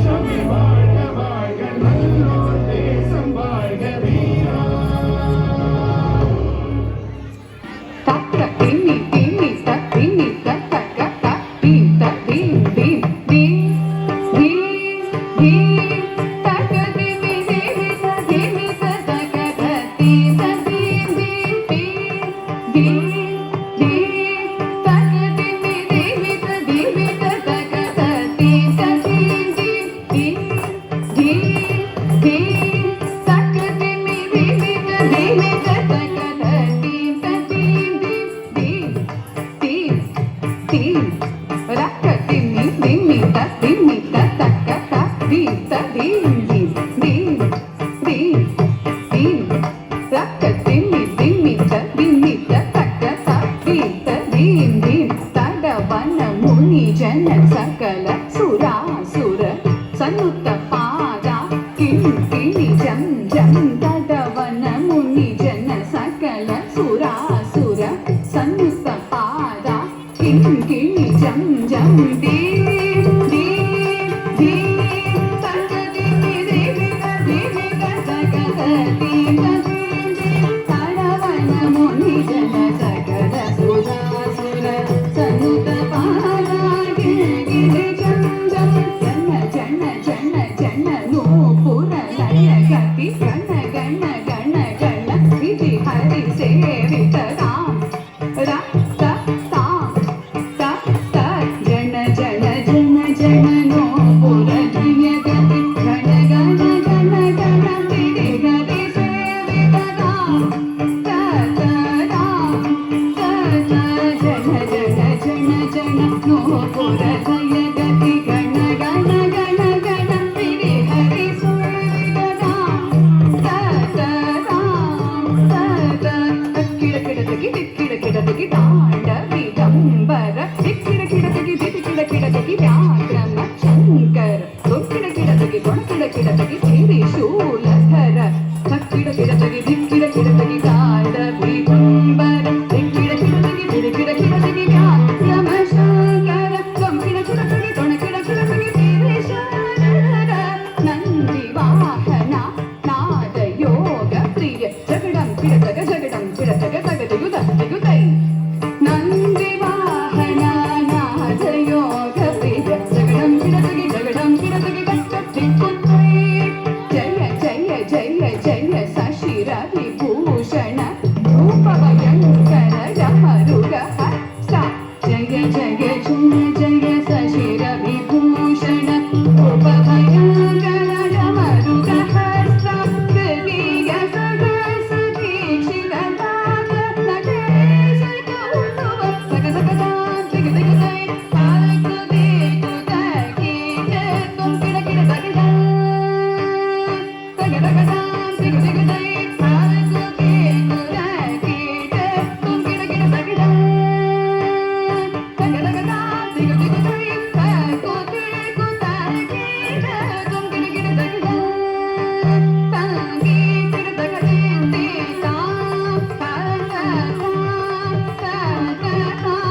தமிழ் வாழ்க வாழ்க நல்லோர் தேசம் வாழ்க வீரா தக்க தின்னி தின்னி தின்னி தக்க கக்க தீம் தீம் தீம் தீம் தீம் தீம் தக்க தின்னி தின்னி தின்னி தக்க கக்க தீம் தீம் தீம் தீம் தீம் தீம் தக்க தின்னி தின்னி தின்னி தக்க கக்க தீம் தீம் தீம் தீம் தீம் தீம் தக்க தின்னி தின்னி தின்னி தக்க கக்க தீம் தீம் தீம் தீம் தீம் ரக்க திம்மி திம்மி திம்மி தக்க தீம் தீம் தீம் தீம் தீம் தீம் ரக்க திம்மி திம்மி திம்மி தக்க தீம் தீம் தீம் தடவன முனி ஜன சகல சுராசுர சன்னுத்த பாதா கிம் கிணி ஜம் ஜம் தடவன முனி ஜன சகல சுராசுர சன்னுத்த பாதா கிம் கிணி ஜம் ஜம் தீம் தீம் தீம் தக்க திம்மி திம்மி திம்மி தக்க தீம் தீம் தீம் தடவன முனி ஜன சகல சுராசுர சன்னுத்த பாதா கிம் கிணி ஜம் ஜம் ஜன ஜன ஜன ஜன நூபுர லய கதி கண கண கண கண விதி ஹரி சேவித ராம் ரத்த தாம் தத்த ஜன ஜன ஜன ஜன நூபுர லய கதி கண கண கண கண விதி ஹரி சேவித ராம் தத்த ராம் தத்த ஜன ஜன ஜன ஜன நூபுர லய கதி கண கண கண கண விதி ஹரி சேவித ராம் தத்த ராம் தத்த கிட கிடதகி திக்கிட கிடதகி தாண்ட விதம்பர திக்கிட கிடதகி திக்கிட கிடதகி வியாக்கிரம சங்கர தொக்கிட கிடதகி தொணக்கிட கிடதகி திரிசூலதர தக்கிட கிடதகி திக்கிட கிடதகி தாண்ட விதம்பர திக்கிட கிடதகி திக்கிட கிடதகி வியாக்கிரம சங்கர தொக்கிட கிடதகி தொணக்கிட கிடதகி திரிசூலதர நந்தி வாகன நாத யோக பிரிய ஜகடம் கிடதக ஜகடம் கிடதக தகத யுத யுதை நந்தி வாகன நாத யோக பிரிய ஜகடம் கிடதகி ஜகடம் கிடதகி கஷ்டத்தி குத்தை ஜய ஜய ஜய ஜய சசிர விபூஷண ரூப பயங்கர ரமருக ஹஸ்த ஜய ஜய ஜய ஜய சசிர விபூஷண ரூப பயங்கர ரமருக ஹஸ்த திவ்ய சகச தீக்ஷித தாத நகேஷ கௌரவ சக சகதாம் திக திக தை தாக்கு தேக்கு தகீத தும் கிட கிட தகதா தக தகதாம் திக திக தை தாக்கு தேக்கு தகீத தும் கிட கிட தகதா தக தகதாம் திக திக தை தாக்கு தேக்கு தகீத தும் கிட கிட தகதா தங்கி கிட தகதே தே தாம் தகதாம் தகதாம்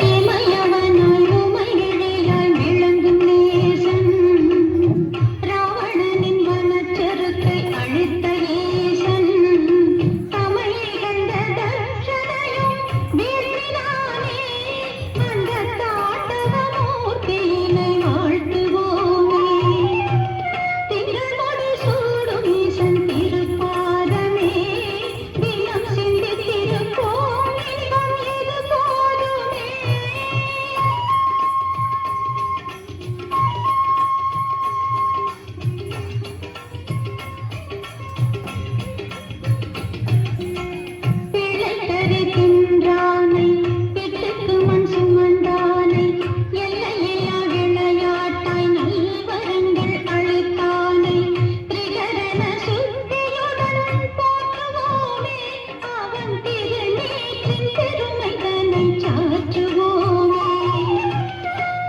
இமயவனாய் உமையிழையாய் விளங்கும் நேசன் ராவணனின் வனச்சருக்கை அழித்த ஈசன் தமையிழந்த தட்சணையும் வீழ்த்தினானே அந்த தாண்டவமூர்த்தியினை வாழ்த்துவோமே திங்கள் கொடி சூடும் ஈசன் திருப்பாதமே தினம் சிந்தித்திருப்போம் இன்பம் இது போதுமே பிள்ளைத்தரு தின்றானை பிட்டுக்கு மண் சுமந்தானை எல்லையில்லா விளையாட்டாய் நல்வரங்கள் அளித்தானை திரிகரண சுத்தியுடன் போற்றுவோமே அவன் திருநீற்றின் பெருமைதனை சாற்றுவோமே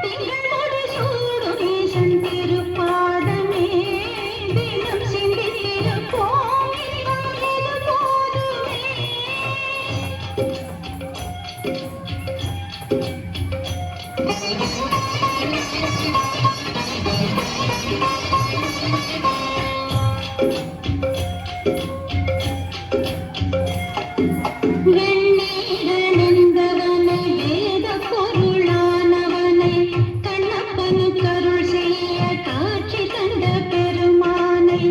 திங்களோடு சூடும் ஈசன் திருப்பாதமே தினம் சிந்தித்திருப்போம் இன்பம் இது போதுமே வெண்ணீரணிந்தவனை வேத பொருளானவனை கண்ணப்பனுக்கருள் செய்ய காட்சி தந்த பெருமானை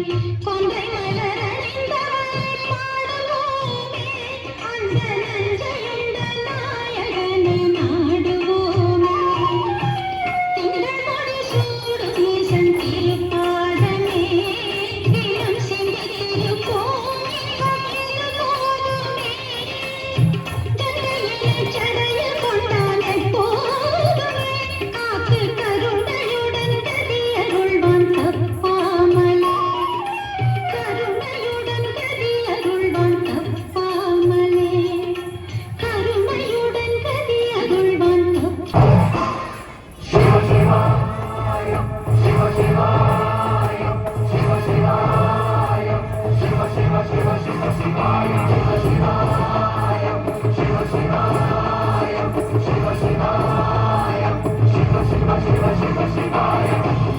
கொன்றை மலரணிந்தவனை பாடுவோமே அந்த நஞ்சையுண்ட நாயகனை நாடுவோமே திங்கள் கொடி சூடும் ஈசன் திருப்பாதமே தினம் சிந்தித்திருப்போம் இன்பம் இது போதுமே கங்கையிலே சடையில் கொண்டான் எப்போதுமே காத்து கருணையுடன் கதியருள்வான் தப்பாமலே கருணையுடன் கதியருள்வான் தப்பாமலே கருணையுடன் கதியருள்வான்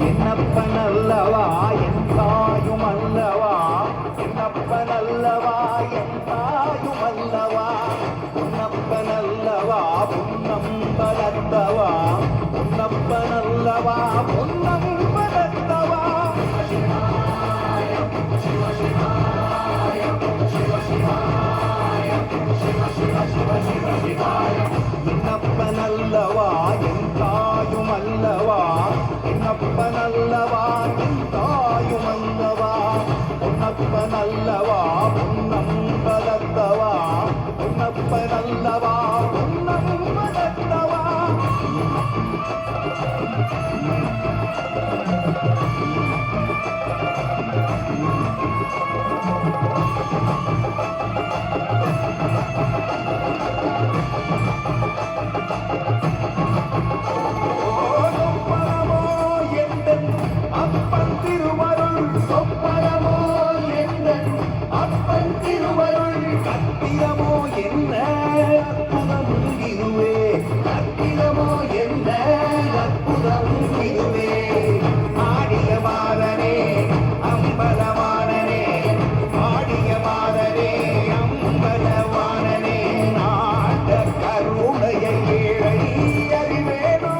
என்னப்பனல்லவா என் தாயும் அல்லவா என்னப்பனல்லவா என் தாயும் அல்லவா உன்னப்பனல்லவா பொன்னம் பலத்தவா உன்னப்பனல்லவா பொன்னம் பலத்தவா என்னப்பனல்லவா என் தாயும் அல்லவா என்னப்பனல்லவா என் தாயும் அல்லவா உன்னப்பனல்லவா பொன்னம் பலத்தவா உன்னப்பனல்லவா பொன்னம் பலத்தவா சொப்பனமோ எந்தன் அப்பன் திருவருள் சொப்பனமோ எந்தன் அப்பன் திருவருள் கத்திரமோ என்ன அற்புதம் இதுவே கத்திரமோ என்ன அற்புதம் இதுவே ஆடிய மாதனே அம்பலவானனே ஆடிய மாதனே அம்பலவானனே நாட கருணையை ஏழை அறிவேனோ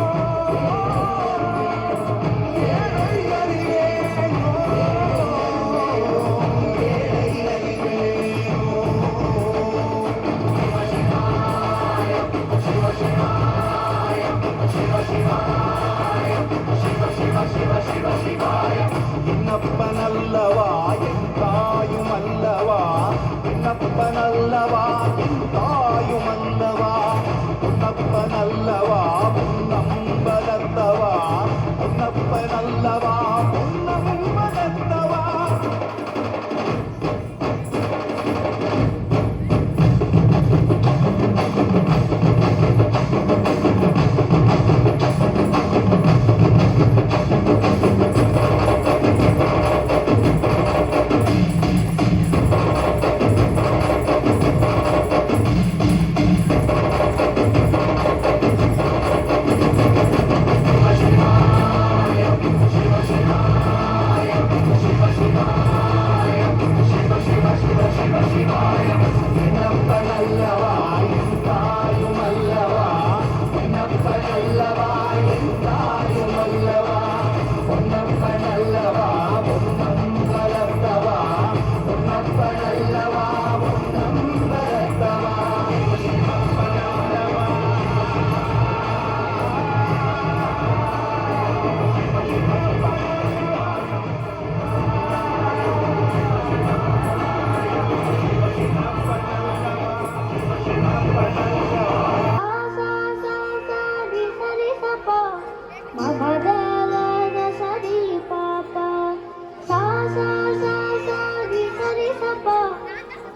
ஏழை அறிவேனோ ஏழை அறிவேனோ என்னப்பனல்லவா என் தாயும் அல்லவா என்னப்பனல்லவா என் தாயும் அல்லவா உன்னப்பனல்லவா பொன்னம் பலத்தவா உன்னப்பனல்லவா பொன்னம் பலத்தவா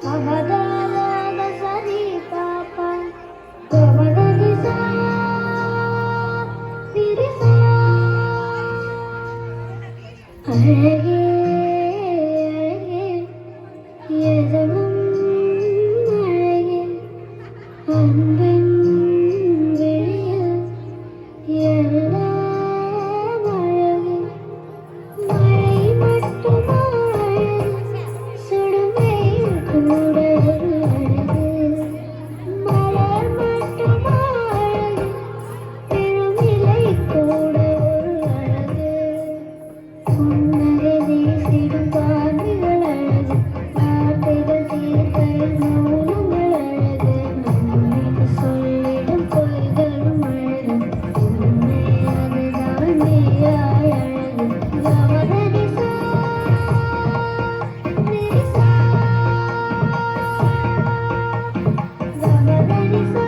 மமதாராக சரி பாப்பா கோமதனிசா சிரிசா அழகே அழகே எதமும் அழகே அன்பின் வெளியில் எல்லாம் அழகு மழை மட்டுமா அழகு சுடுமேல் கூட ஒரு அழகு மலர் மட்டுமா அழகு திருமிலை கூட ஒரு அழகு புன்னகை வீசிடும் பார்வைகள் அழகு வார்த்தைகள் தீர்க்கையில் மௌனங்கள் அழகு நம்மைக்கு சொல்லிடும் பொய்களும் அழகு உண்மை அதுதான் நீயாய் அழகு கமதனிசா நிரிசா கமதனிசா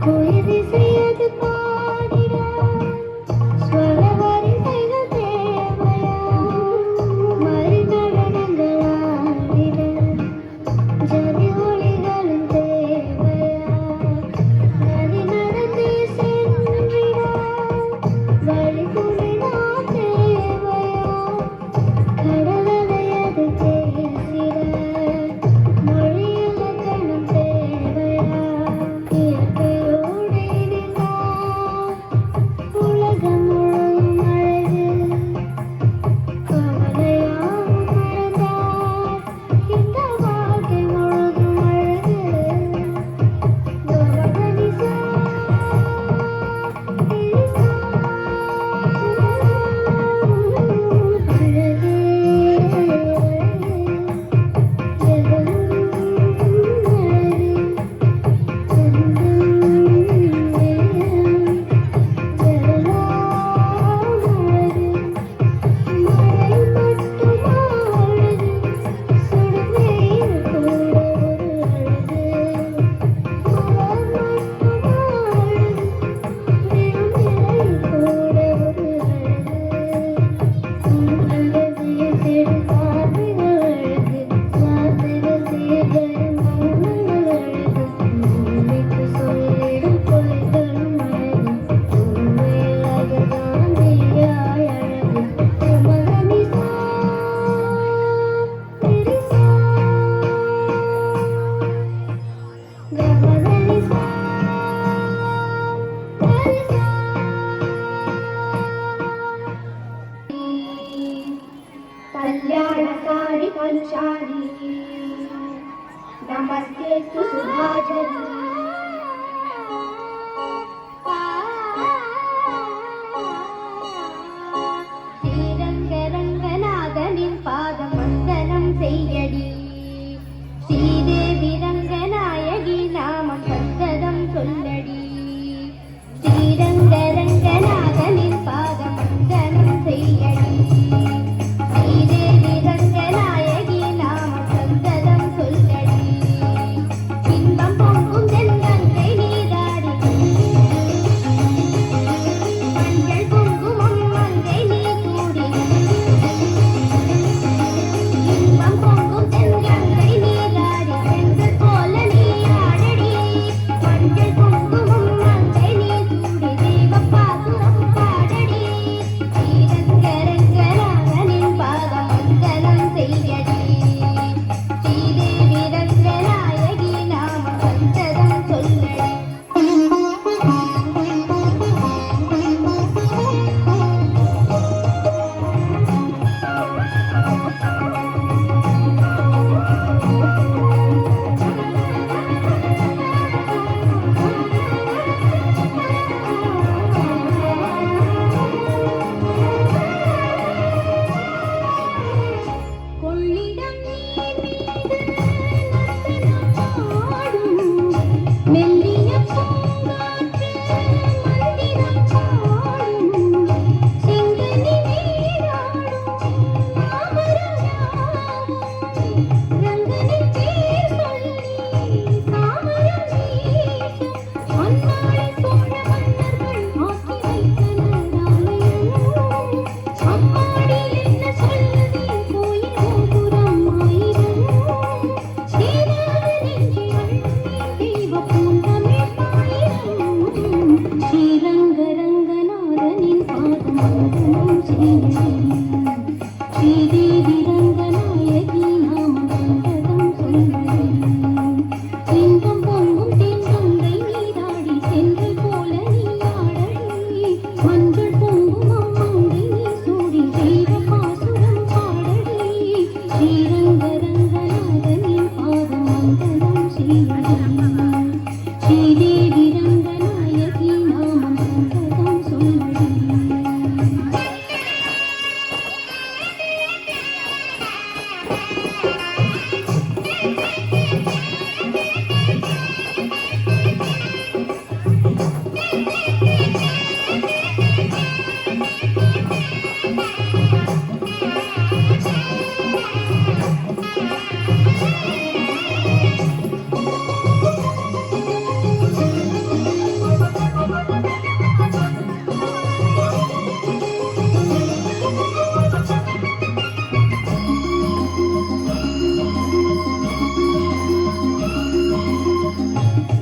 குயிலிசையது பாடிட ஸ்வர வரிசைகள் தேவையா மறிநடனங்கள் ஆடிட ஜதி ஒளிகளும் தேவையா நதி நடந்தே சென்றிட வழி துணினா தேவையா கடலலையது பேசிட மொழி இலக்கணம் தேவையா இயற்கையோடு இணைந்தால் உலகம் முழுதும் அழகு கவலையாவும் மறந்தால் இந்த வாழ்க்கை முழுதும் அழகு கமதனிசா நிரிசா அழகே कल्याणकारी पंचारी नमस्ते सुधाजनी ஸ்ரீரங்கரங்கநாதனின் பாதம் வந்தனம் செய்யடி ஸ்ரீதேவி ரங்கநாயகி நாமம் சந்ததம் சொல்லடி ஸ்ரீரங்கரங்கநாதனின் பாதம் வந்தனம் செய்யடி ஸ்ரீதேவி ரங்கநாயகி நாமம் சந்ததம் சொல்லடி இன்பம் பொங்கும் மஞ்சள் குங்குமம் மங்கை சூடி தெய்வ பாசுரம் பாடடி ஸ்ரீரங்க ரங்கநாதனின் பாதம் மங்களம் செய்யடி ஸ்ரீதேவி ரங்கநாயகி நாமம் சங்கதம் சொல்லடி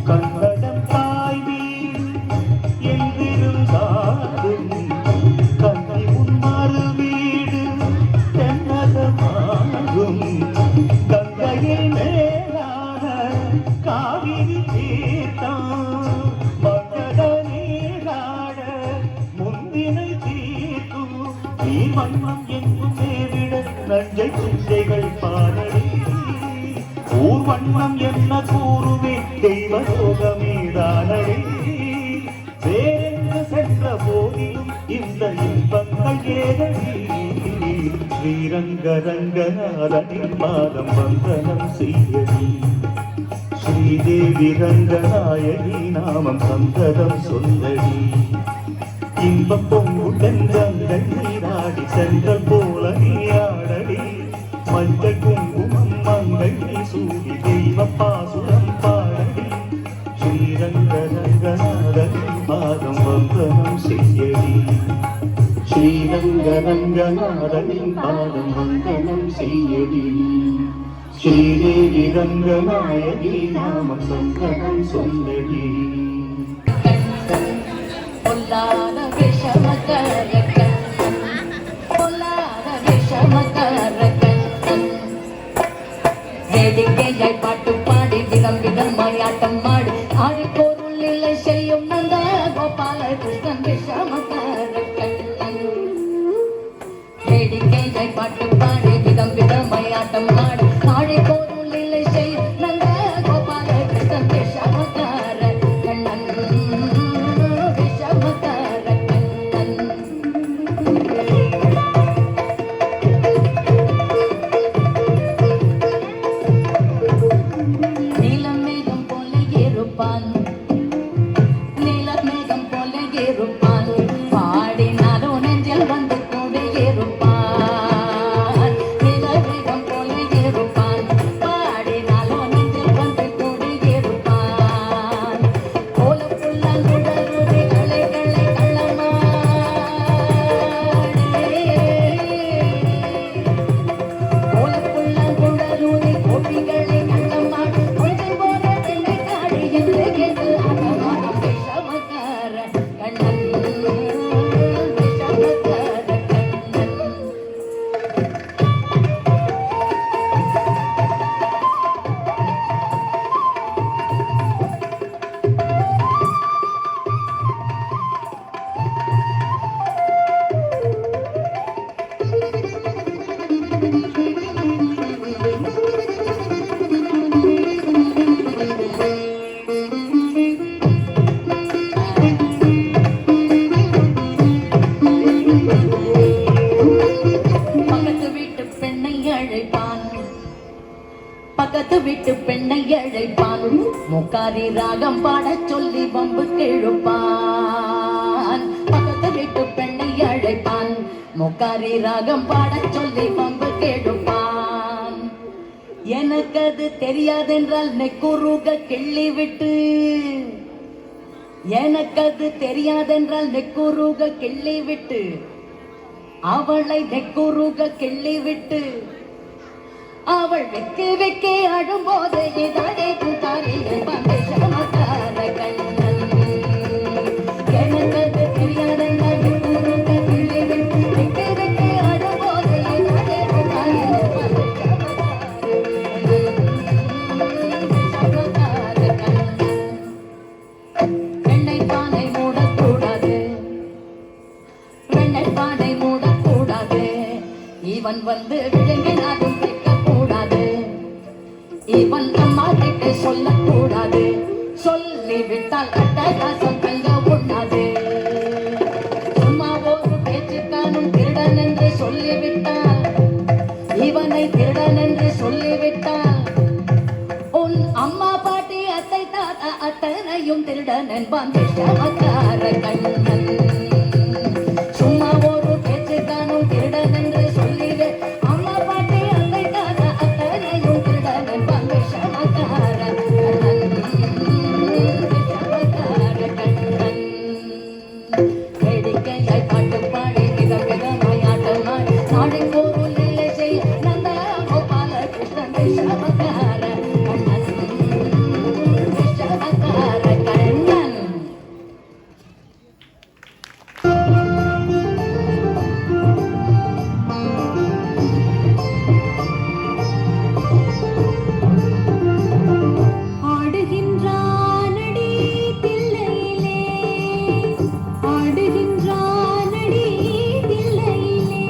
கன்னடம் தாய் வீடு என்றிருந்தாலும் கண்ணை உன்மறு வீடு தென்னகமாகும் கங்கையில் மேலான காவிரி தீர்த்தம் மகத நீராட முந்தினை தீர்க்கும் நீர் வண்ணம் எங்கும் நேரிட நஞ்சை சிந்தைகள் பாடடி ஊர் வண்ணம் என்ன கூறுவே தெய்வ லோகமேதானடி வேறெங்கு சென்ற போதிலும் இந்த இன்பங்கள் ஏதடி ஸ்ரீரங்க ரங்கநாதனின் பாதம் வந்தனம் செய்யடி ஸ்ரீதேவி ரங்கநாயகி நாமம் சந்ததம் சொல்லடி இன்பம் பொங்குதென்றங்கள் நீராடி சென்றல் போல நீராடடி மஞ்சள் குங்குமம் மங்கை சூடி தெய்வ பாசுரம் பாடடி ஸ்ரீரங்க ரங்கநாதனின் பாதம் வந்தனம் செய்யடி ஸ்ரீரங்க ரங்கநாதனின் பாதம் வந்தனம் செய்யடி ஸ்ரீதேவி ரங்கநாயகி நாமம் சங்கடம் சொல்லடி பொல்லாத விஷமக்கார கண்ணன் பொல்லாத விஷமக்கார கண்ணன் வேடிக்கையாய் பாட்டு பாடி விதம் விதமாய் ஆட்டம் ஆடி ஆழிப்போருள் இல்லை செய்யும் நந்த கோபால கிருஷ்ணன் விஷமக்கார கண்ணன் வேடிக்கையாய் பாட்டு பாடி விதம் விதமாய் ஆட்டம் ஆடி ஆழிப்போருள் இல்லை செய்யும் நந்த கோபால கிருஷ்ணன் விஷமக்கார கண்ணன் விஷமக்கார கண்ணன் நீலமேகம் போல இருப்பான் நீலமேகம் போல இருப்பான் பாடினாலும் நெஞ்சில் வந்து கூட இருப்பான் நீலமேகம் போல இருப்பான் பாடினாலும் நெஞ்சில் வந்து கூட இருப்பான் கோலப்புள்ள குடலுரை களைகளை கோலப்புள்ள குடலுரை கோபிகளை கள்ளமாடி கொஞ்சம் போல தென்னை காடி என்று கேட்டு அகமான விஷமக்கார கண்ணன் விஷமக்கார கண்ணன் பக்கத்து வீட்டு பெண்ணை அழைப்பான் பக்கத்து வீட்டு பெண்ணை அழைப்பான் முக்காரி ராகம் பாடச் சொல்லி வம்பு கிழுப்பான் பக்கத்து வீட்டு பெண்ணை அழைப்பான் முக்காரி ராகம் பாடச் சொல்லி வம்பு கிழுப்பான் எனக்கு அது தெரியாதென்றால் நெக்குருக கிள்ளி விட்டு எனக்கு அது தெரியாதென்றால் நெக்குருக கிள்ளி விட்டு அவளை நெக்குருக கிள்ளி விட்டு அவள் வெக்கு வெக்கே அழும்போது இதழே தாரியில் பந்தேஷமக்கார கண்ணன் எனக்கு அது தெரியாதென்றால் நெக்குருக கிள்ளி விட்டு வெக்கு வெக்கே அழும்போது இதழே தாரியில் பந்தேஷமக்கார கண்ணன் எண்ணெய் பானை மூடக்கூடாது இவன் வந்து விழுங்கினாலும் கேட்கக்கூடாது. இவன் அம்மா கிட்ட சொல்லக்கூடாது. சொல்லிவிட்டால் அட்டகாசம் தங்க உண்ணாது. சும்மா ஒரு பேச்சுக்கானும் திருடன் என்று சொல்லிவிட்டால், இவனை திருடன் என்று சொல்லிவிட்டால், உன் அம்மா பாட்டி அத்தை தாத்தா அத்தனையும் திருடன் என்பான் விஷமக்கார கண்ணன். சும்மா ஒரு பேச்சுக்கானும் திருடன் என்று சொல்லிவே, அம்மா பாட்டி அத்தை தாத்தா அத்தனையும் திருடன் என்பான் விஷமக்கார கண்ணன். விஷமக்கார கண்ணன். வேடிக்கையாய் பாட்டு பாடி விதவிதமாய் ஆட்டமாய் நாடி ஒரு லீலை செய்ய நந்தா கோபால கிருஷ்ணன் விஷமக்கார கண்ணன். விஷமக்கார கண்ணன். ஆடுகின்றானடி தில்லையிலே, ஆடுகின்றானடி தில்லையிலே,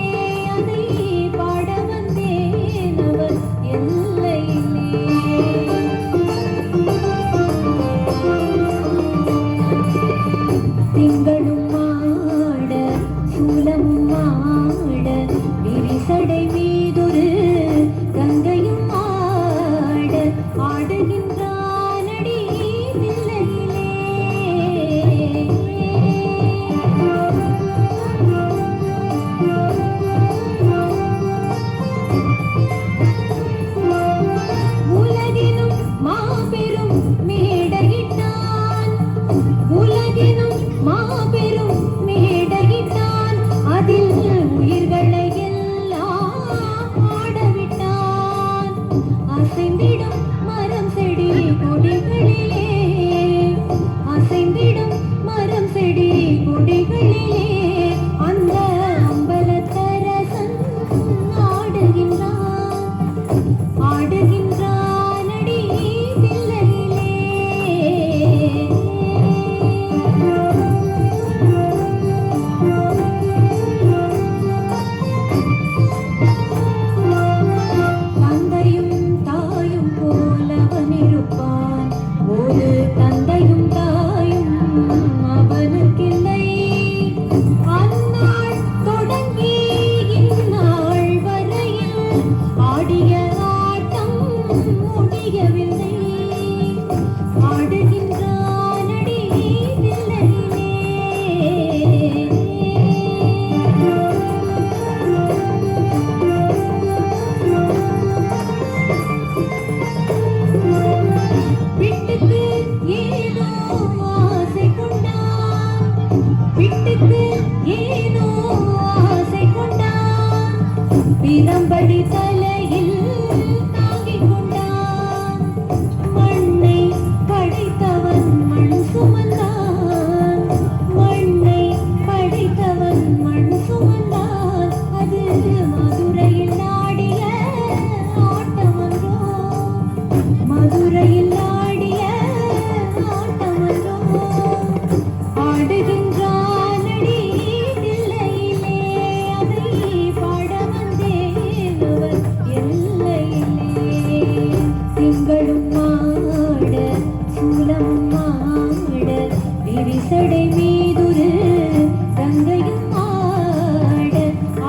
அதை பாட வந்தேன் அவர் எல்லையிலே. திங்களும் ஆட சூலமும் ஆட விரிசடை மீதொரு கங்கையும் ஆட ஆடுகின்றானடி தில்லையிலே. உலகினும் மாபெரும் மேடையிட்டான், உலகினும் மாபெரும் மேடையிட்டான், அதில் உயிர்களை எல்லாம் ஆடவிட்டான். அசைந்திடும் மரம் செடி கொடிகளிலே, அசைந்திடும் மரம் செடி கொடிகளிலே, அந்த அம்பலத்தரசன் ஆடுகின்றான், ஆடுகின்றானடி தில்லையிலே. தந்தையும் தாயும் போல் அவன் இருப்பான், ஒரு தந்தையும் தாயும் அவனுக்கில்லை. அந்நாள் தொடங்கி இந்நாள் வரையில் ஆடிய ஆட்டம் முடியவில்லை. ஆடுகின்றானடி தில்லையிலே. விட்டுக்கு ஏனோ ஆசை கொண்டான், விட்டுக்கு ஏனோ ஆசை கொண்டான், பிரம்படி தலையில் தாங்கிக் கொண்டான். மண்ணை படைத்தவன் மண் சுமந்தான், மண்ணை படைத்தவன் மண் சுமந்தான். அது மதுரையில் ஆடிய ஆட்டமன்றோ, மதுரையில் ஆடிய ஆட்டமன்றோ. ஆடுகின்றானடி தில்லையிலே, அதை பாட வந்தேன் அவர் எல்லையிலே. திங்களும் ஆட சூலமும் ஆட விரிசடை மீதொரு கங்கையும் ஆட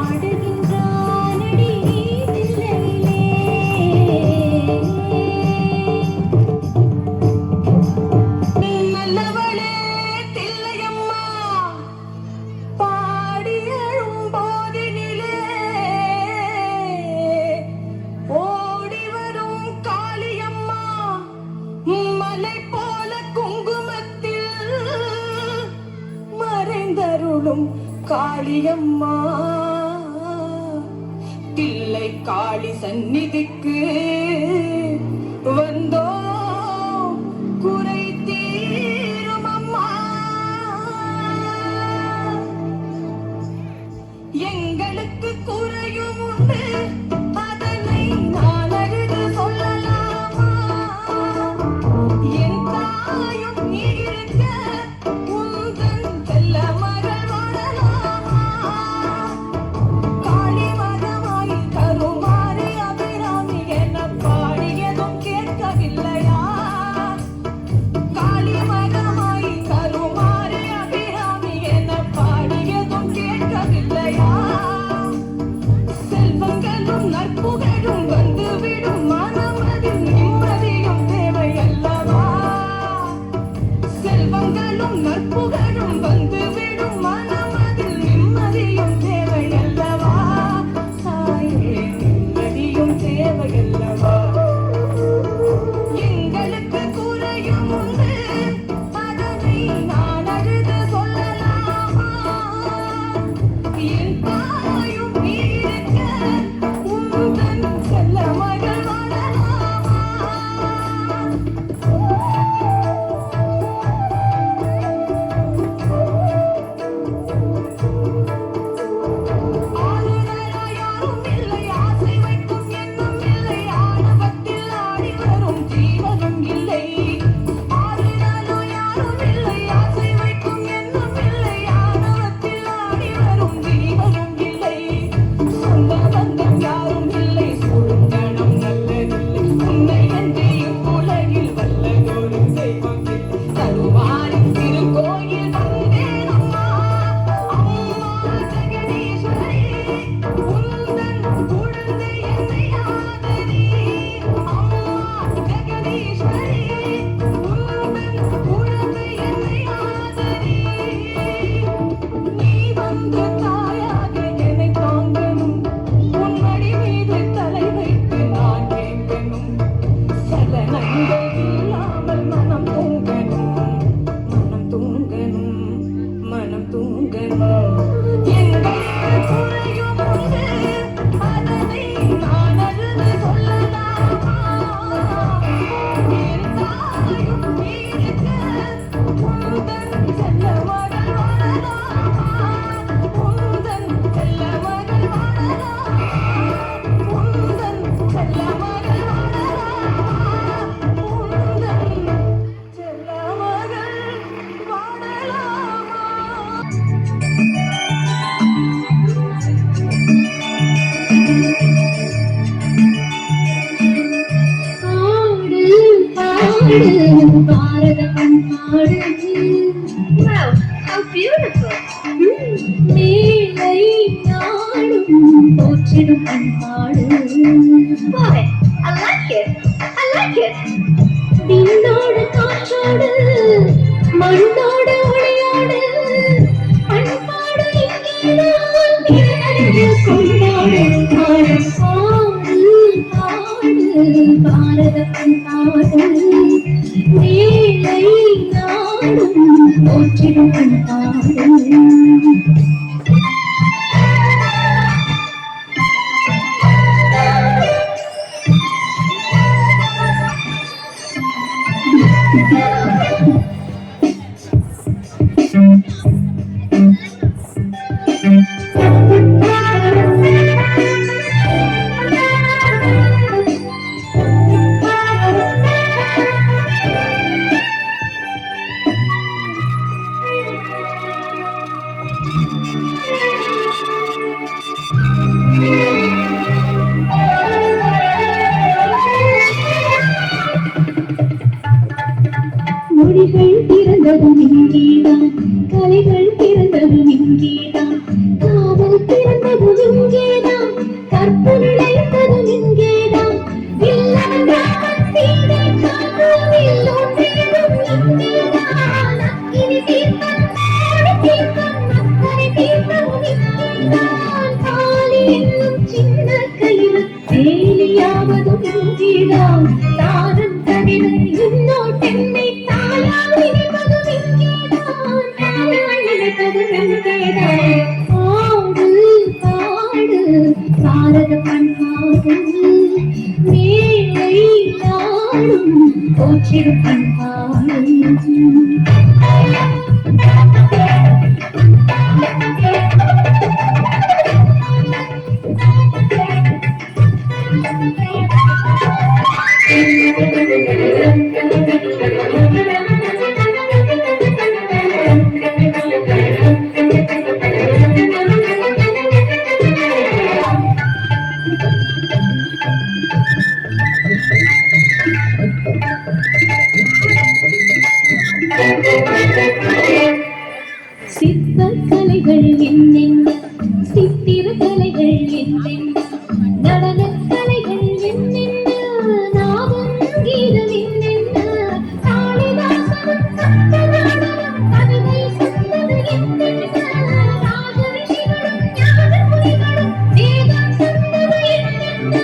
ஆடுகின்றானடி தில்லையிலே. நல்லவளே தில்லையம்மா, பாடி எழும் போதினிலே ஓடி வரும் காளியம்மா, மலை போல குங்குமத்தில் மறைந்தருளும் காளியம்மா. தில்லை காளி சந்நிதிக்கு வந்தோ குறை தீரும் அம்மா. எங்களுக்கு குறையும் உண்டு, அதனை நான் அழுது சொல்லலாமா? என் தாயும் நீ இருக்க உந்தன் செல்ல மகள் வாழலாமா? காளி மகமாய் மேலை நாடும் போற்றிடும் பண்பாடு. I like it. I like it. விண்ணோடு காற்றோடு மண்ணோடு ஒளியோடு பண்பாடு இங்கேதான் திரையரங்கு கொண்டாடு. பாடு பாடு பாரத பண்பாடு மேலை நாடும் போற்றிடும் பண்பாடு. மொழிகள் பிறந்ததும் இங்கேதான், கலைகள் பிறந்ததும் இங்கேதான், காவல் பிறந்ததும் இங்கேதான், கற்பு நிலைத்ததும் இங்கேதான், இல்லறந்தாவன் சீதை காக்கும் இல்லோன்றேதும் இங்கேதான், அக்கினி தீர்த்தம் ஆடி தீர்த்தம் அக்கறை தீர்த்தமும் இங்கேதான், தாலி என்னும் சின்ன கயிறு வேலியாவதும் இங்கேதான், தாரம் தவிர இன்னோட்டென்னை தாயால் நினைப்பதும் இங்கேதான், தாயால் நினைப்பதும் இங்கேதான். பாடு பாடு பாரத பண்பாடு மேலை நாடும் போற்றிடும் பண்பாடு. சிற்பக் கலைகள் என்னென்ன, சித்திர கலைகள் என்னென்ன, நடனக் கலைகள் என்னென்ன, நாதம் கீதம் என்னென்ன, காளிதாசனும் சப்தநாடகம் கவிதை சொன்னது என்னென்ன, ராஜரிஷிகளும் ஞானமுனிகளும் வேதம் சொன்னது என்னென்ன,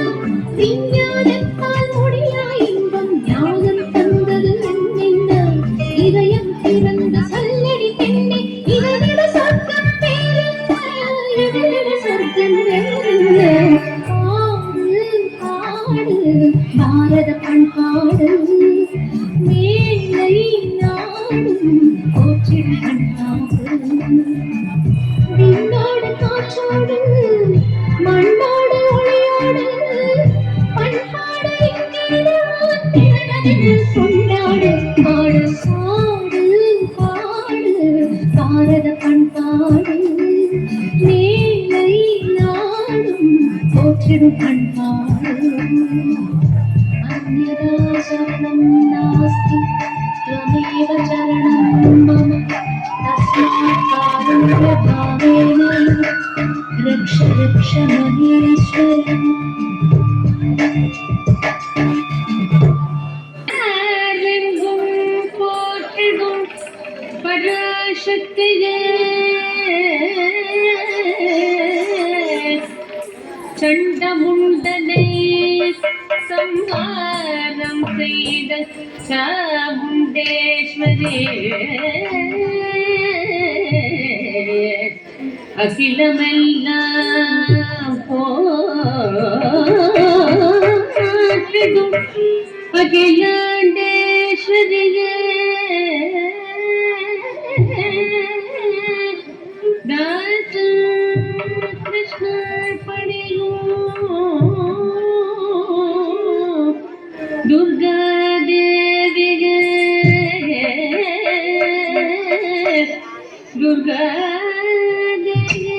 விஞ்ஞானத்தால் முடியா இன்பம் ஞானம் தந்தது என்னென்ன, இதயம் திறந்த சல்லடி பெண்ணே இவனிட சொர்க்கம் வேறென்ன, இவனிட சொர்க்கம் வேறென்ன. பாடு பாடு பாரத பண்பாடு மேலை நாடும் போற்றிடும் பண்பாடு. விண்ணோடு காற்றோடு மண்ணோடு ஒளியோடு பண்பாடு இங்கேதான் திரையரங்கு கொண்டாடு. பாடு பாடு பாடு பாரத பண்பாடு மேலை நாடும் போற்றிடும் பண்பாடு. அந்யதா சரணம் நாஸ்தி त्वमेव चरणं मम तस्मात् कारुण्य भावेन रक्ष रक्ष महेश्वरम्. போற்றிடும் பராசக்தியே சண்டமுண்டனை சம்ஹாரம் செய்த சாமுண்டேஸ்வரி அகிலமெல்லாம் போற்றிடும் அகிலாண்டேஸ்வரியே தாச கிருஷ்ண பணியும் दुर्गा देवी दुर्गा देवी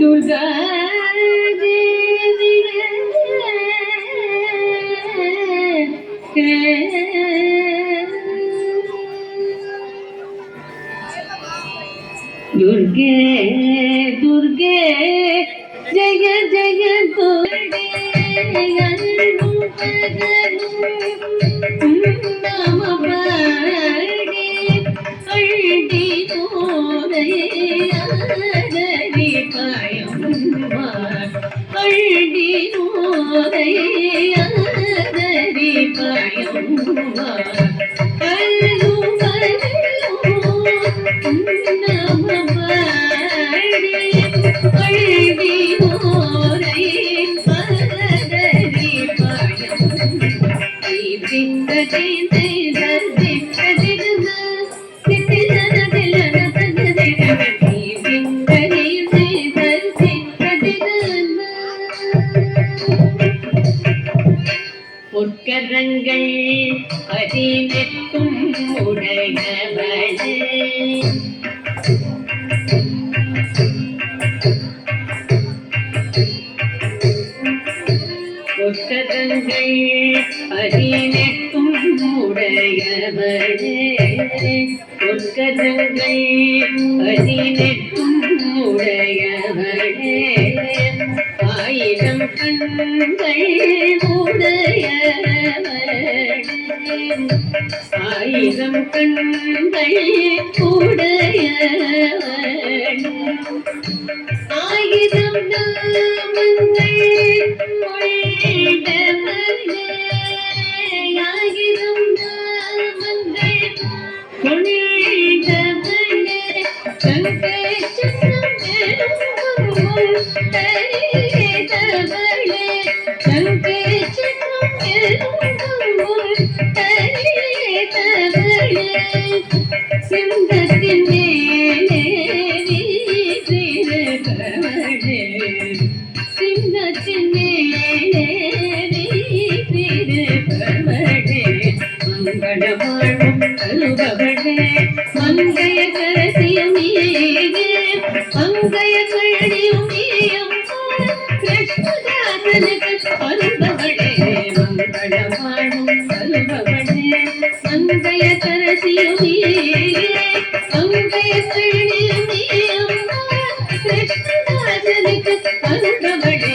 दुर्गा देवी दुर्गे दुर्गे जय जय दुर्गे नाम पाड़े अल्दी तोरे आदरी पायम्मा अल्दी तोरे आदरी पायम्मा अल्लू नाम पाड़े अल्दी तोरे आदरी பொற்கரங்கள் பதினெட்டும் உடையவளே பொற்கரங்கள் பதினெட்டும் உடையவளே பொற்கரங்கள் பதினெட்டும் உடையவளே ஆயிரம் கண்கள் உடையவளே ஆயிரம் கண்கள் உடையவளே ஆயிரம் நாமங்கள் கொண்டவளே ஆயிரம் நாமங்கள் கொண்டவளே சங்கேசனம் எழும்பும் தரிதவளே சங்கேசனம் எழும்பும் தரிதவளே சிந்தத்தின் மேலே வீற்றிருப்பவளே சிங்கத்தின் மேலே வீற்றிருப்பவளே மங்களவாழும் அருபவளே மங்கைய கரசியமியே மங்கைய கழியுமியம் கிருஷ்ணதாசனுக்கு அருபவளே மங்களவாழும் அருபவளே மங்கைய கரசியமியே மங்கைய கழியுமியம் கிருஷ்ணதாசனுக்கு அருபவளே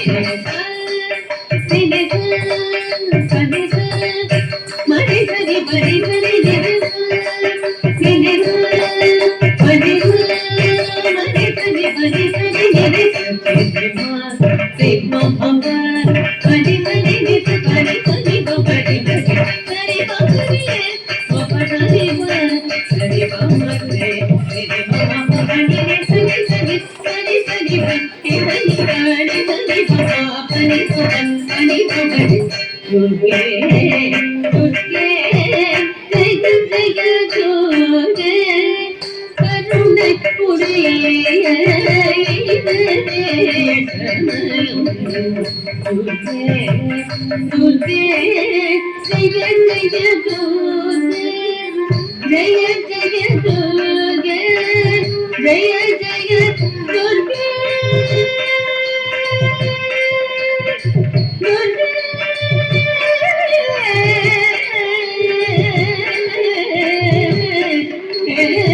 Yeah.